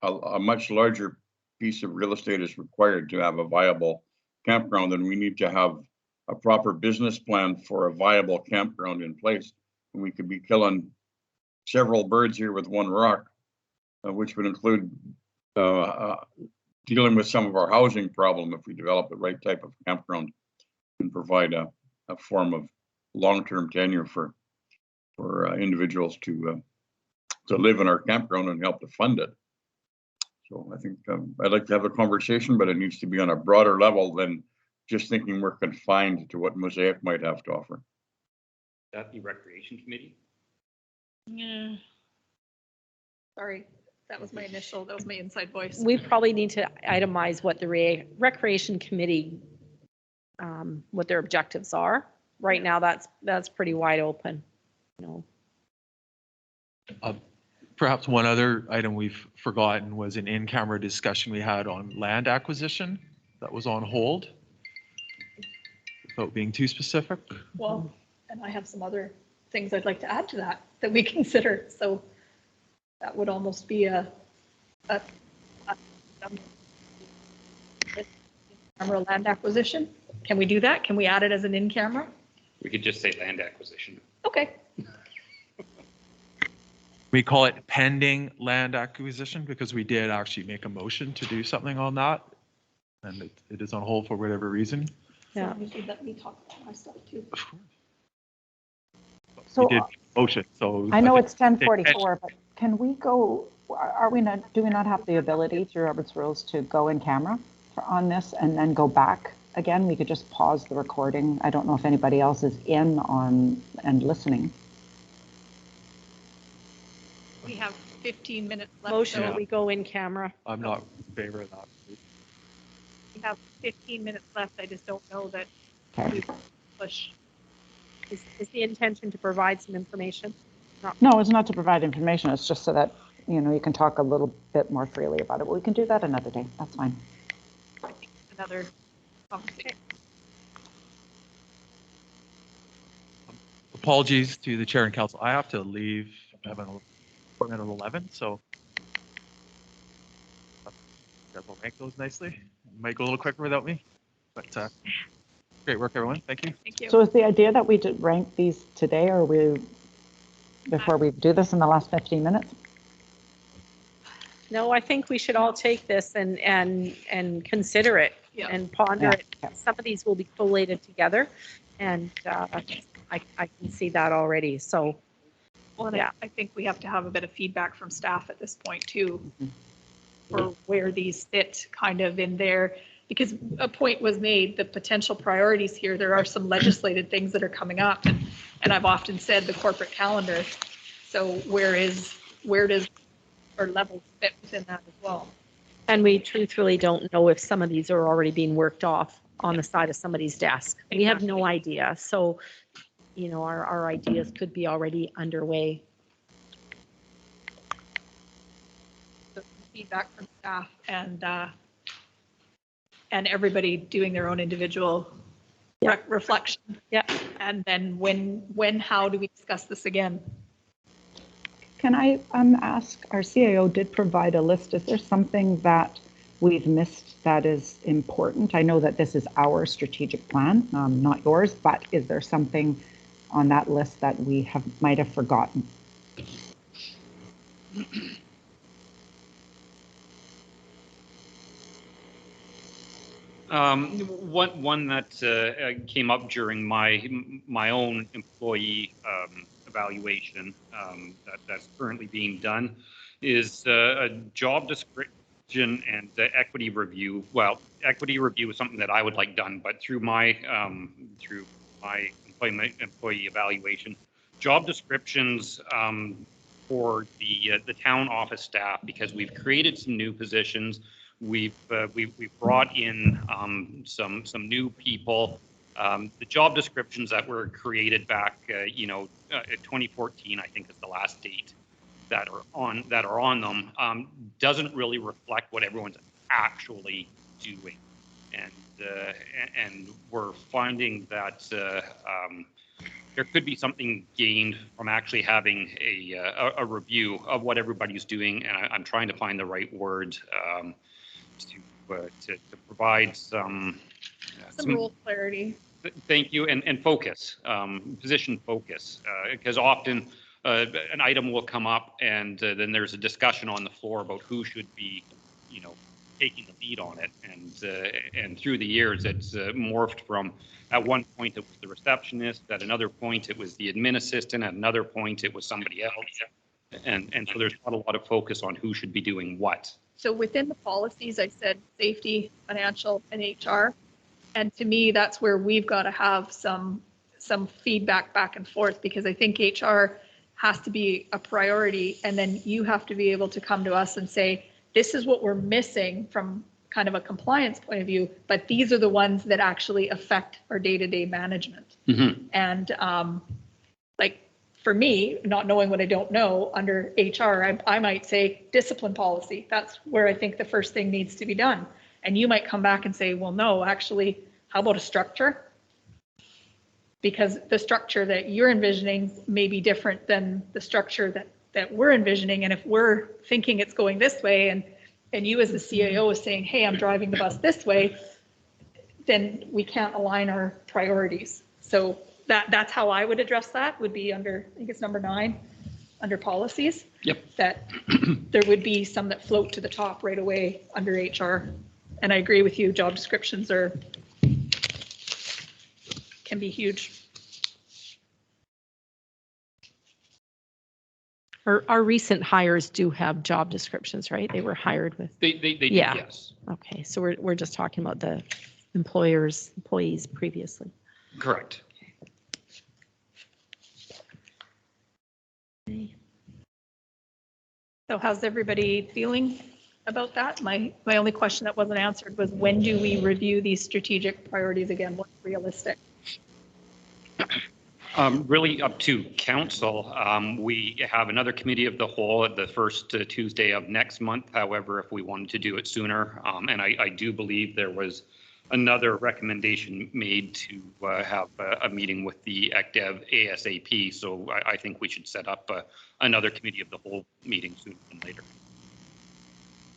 a much larger piece of real estate is required to have a viable campground, and we need to have a proper business plan for a viable campground in place. And we could be killing several birds here with one rock, which would include dealing with some of our housing problem if we develop the right type of campground and provide a form of long-term tenure for individuals to live in our campground and help to fund it. So I think I'd like to have a conversation, but it needs to be on a broader level than just thinking we're confined to what Mosaic might have to offer. That the recreation committee? Yeah. Sorry, that was my inside voice. we probably need to itemize what the recreation committee, what their objectives are. Right now, that's pretty wide open, you know. Perhaps one other item we've forgotten was an in-camera discussion we had on land acquisition that was on hold. Without being too specific. Well, and I have some other things I'd like to add to that we consider. So that would almost be a camera land acquisition. Can we do that? Can we add it as an in-camera? We could just say land acquisition. Okay. We call it pending land acquisition because we did actually make a motion to do something on that. And it is on hold for whatever reason. Yeah. So you should let me talk about my stuff too. So We did motion, so. I know think- it's 10:44, but can we go, do we not have the ability through Robert's rules to go in camera on this and then go back again? We could just pause the recording. I don't know if anybody else is in on and listening. We have 15 minutes left. Motion so that we go in camera. I'm not in favor of that. We have 15 minutes left. I just don't know that Okay. we push. Is the intention to provide some information? No, it's not to provide information. It's just so that, you know, you can talk a little bit more freely about it. But we can do that another day. That's fine. Another conversation. Apologies to the chair and council. I have to leave. I have an appointment at 11, so. We'll make those nicely. Might go a little quicker without me, but great work, everyone. Thank you. Thank you. So is the idea that we did rank these today or before we do this in the last 15 minutes? No, I think we should all take this and consider it Yeah. and ponder Yeah. it. Some of these will be collated together, and I can see that already. So, Well, and Yeah. I think we have to have a bit of feedback from staff at this point too, for where these fit kind of in there. Because a point was made, the potential priorities here, there are some legislated things that are coming up. And I've often said the corporate calendar. So where does or levels fit within that as well. And we truthfully don't know if some of these are already being worked off on the side of somebody's desk. We have no idea. So, you know, our ideas could be already underway. So feedback from staff and everybody doing their own individual reflection. Yeah. And then when, how do we discuss this again? Can I ask, our CAO did provide a list. Is there something that we've missed that is important? I know that this is our strategic plan, not yours, but is there something on that list that we might have forgotten? One that came up during my own employee evaluation that's currently being done is a job description and equity review. Well, equity review is something that I would like done, but through my employee evaluation, job descriptions for the town office staff, because we've created some new positions. We've brought in some new people. The job descriptions that were created back, in 2014, I think is the last date that are on them, doesn't really reflect what everyone's actually doing, and we're finding that there could be something gained from actually having a review of what everybody's doing, and I'm trying to find the right word. To provide some rule clarity. Thank you, and focus, position focus, because often an item will come up and then there's a discussion on the floor about who should be, taking the lead on it, and through the years it's morphed from, at one point it was the receptionist, at another point it was the admin assistant, at another point it was somebody else, and so there's not a lot of focus on who should be doing what. So within the policies, I said safety, financial, and HR. And to me, that's where we've got to have some feedback back and forth, because I think HR has to be a priority. And then you have to be able to come to us and say, this is what we're missing from kind of a compliance point of view, but these are the ones that actually affect our day-to-day management. Mm-hmm. And for me, not knowing what I don't know, under HR, I might say discipline policy. That's where I think the first thing needs to be done. And you might come back and say, well, no, actually, how about a structure? Because the structure that you're envisioning may be different than the structure that we're envisioning. And if we're thinking it's going this way, and you as the CAO is saying, hey, I'm driving the bus this way, then we can't align our priorities. So that's how I would address that, would be under, I think it's number 9, under policies. Yep. That there would be some that float to the top right away under HR. And I agree with you, job descriptions can be huge. Our recent hires do have job descriptions, right? They were hired with. They do, Yeah. yes. Okay, so we're just talking about the employees previously. Correct. So how's everybody feeling about that? My only question that wasn't answered was, when do we review these strategic priorities again? What's realistic? Really up to council. We have another committee of the whole at the first Tuesday of next month. However, if we wanted to do it sooner, and I do believe there was another recommendation made to have a meeting with the ECDEV ASAP. So I think we should set up another committee of the whole meeting sooner than later.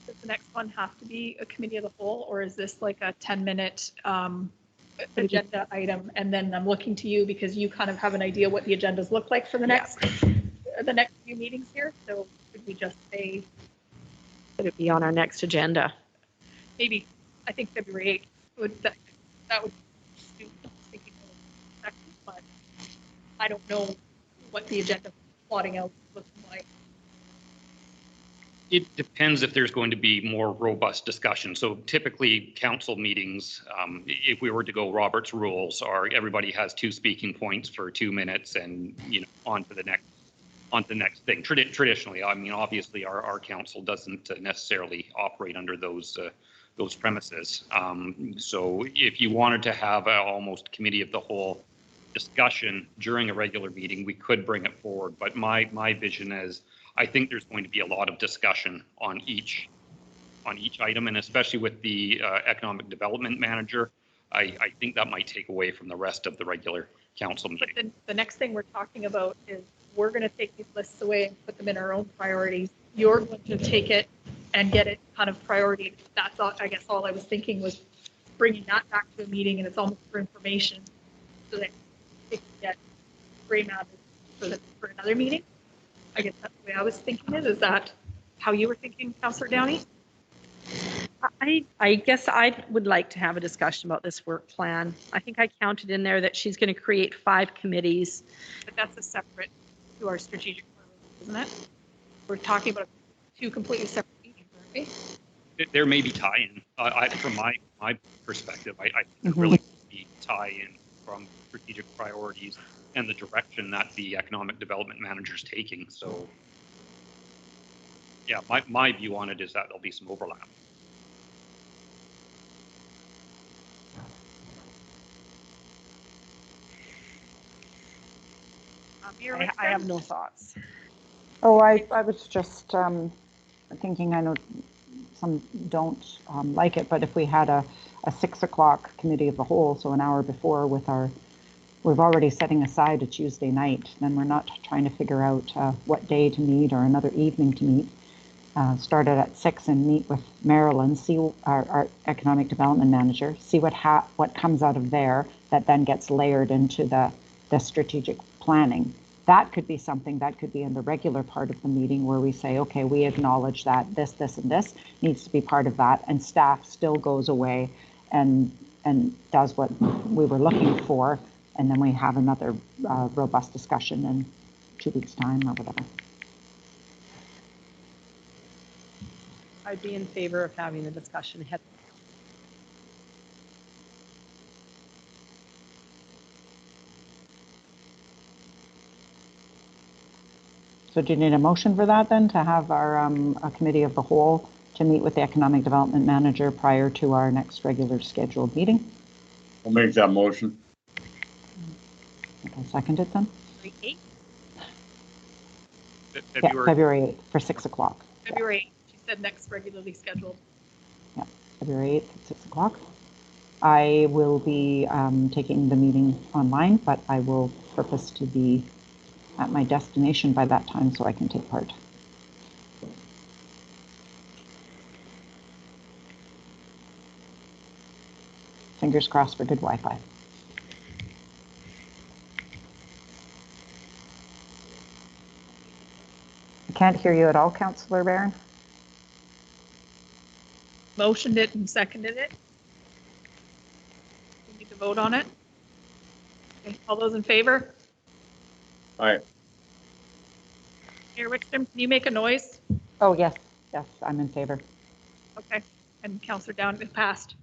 Does the next one have to be a committee of the whole, or is this like a 10-minute agenda item? And then I'm looking to you because you kind of have an idea what the agendas look like for the next few meetings here. So could we just say, Could it be on our next agenda? maybe, I think February 8th that would suit thinking of second, but I don't know what the agenda plotting out looks like. It depends if there's going to be more robust discussion. So typically council meetings, if we were to go Robert's rules, are everybody has 2 speaking points for 2 minutes and on to the next on to the next thing. Traditionally, I mean, obviously, our council doesn't necessarily operate under those premises. So if you wanted to have almost committee of the whole discussion during a regular meeting, we could bring it forward. But my vision is, I think there's going to be a lot of discussion on each item, and especially with the economic development manager, I think that might take away from the rest of the regular council But meeting. then the next thing we're talking about is we're going to take these lists away and put them in our own priorities. You're going to take it and get it kind of priority. That's all, I guess all I was thinking was bringing that back to a meeting, and it's almost for information so that it can get gray matter for another meeting. I guess that's the way I was thinking it. Is that how you were thinking, Councillor Downey? I guess I would like to have a discussion about this work plan. I think I counted in there that she's going to create 5 committees. But that's a separate to our strategic plan, isn't it? We're talking about 2 completely separate meetings, aren't we? There may be tie-in. From my perspective, I think there really would be tie-in from strategic priorities and the direction that the economic development manager is taking. So, yeah, my view on it is that there'll be some overlap. I have no thoughts. Oh, I was just thinking, I know some don't like it, but if we had a 6 o'clock committee of the whole, so an hour before with we've already setting aside a Tuesday night, then we're not trying to figure out what day to meet or another evening to meet. Start it at 6 and meet with Marilyn, see our economic development manager, see what comes out of there that then gets layered into the strategic planning. That could be something that could be in the regular part of the meeting where we say, okay, we acknowledge that this, and this needs to be part of that, and staff still goes away and does what we were looking for, and then we have another robust discussion in 2 weeks' time or whatever. I'd be in favor of having the discussion ahead. So do you need a motion for that then, to have our a committee of the whole to meet with the economic development manager prior to our next regular scheduled meeting? I'll make that motion. Okay, second it then? February 8th? Yeah, February 8th for 6 o'clock. February 8th. She said next regularly scheduled. Yeah, February 8th at 6 o'clock. I will be taking the meeting online, but I will purpose to be at my destination by that time so I can take part. Fingers crossed for good Wi-Fi. I can't hear you at all, Councillor Barron. Motioned it and seconded it. We need to vote on it. Okay, all those in favor? Aye. Mayor Wickstrom, can you make a noise? Oh, yes, I'm in favor. Okay, and Councillor Down, it passed.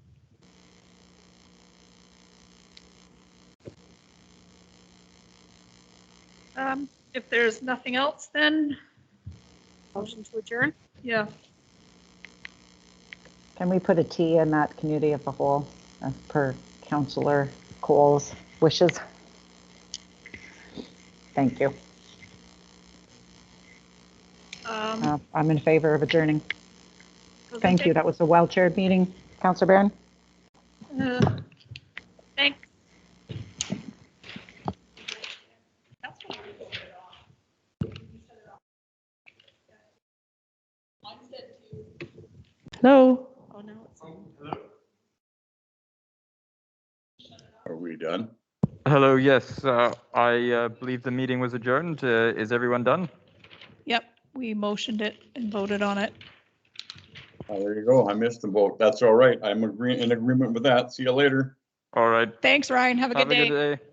If there's nothing else, then motion to adjourn? Yeah. Can we put a T in that committee of the whole as per Councillor Cole's wishes? Thank you. I'm in favor of adjourning. Thank you. That was a well-chaired meeting. Councillor Barron? Thanks. Hello? Oh, no, it's Are we done? Hello, yes, I believe the meeting was adjourned. Is everyone done? Yep, we motioned it and voted on it. Oh, there you go. I missed the vote. That's all right. I'm in agreement with that. See you later. All right. Thanks, Ryan. Have a good day. Have a good day.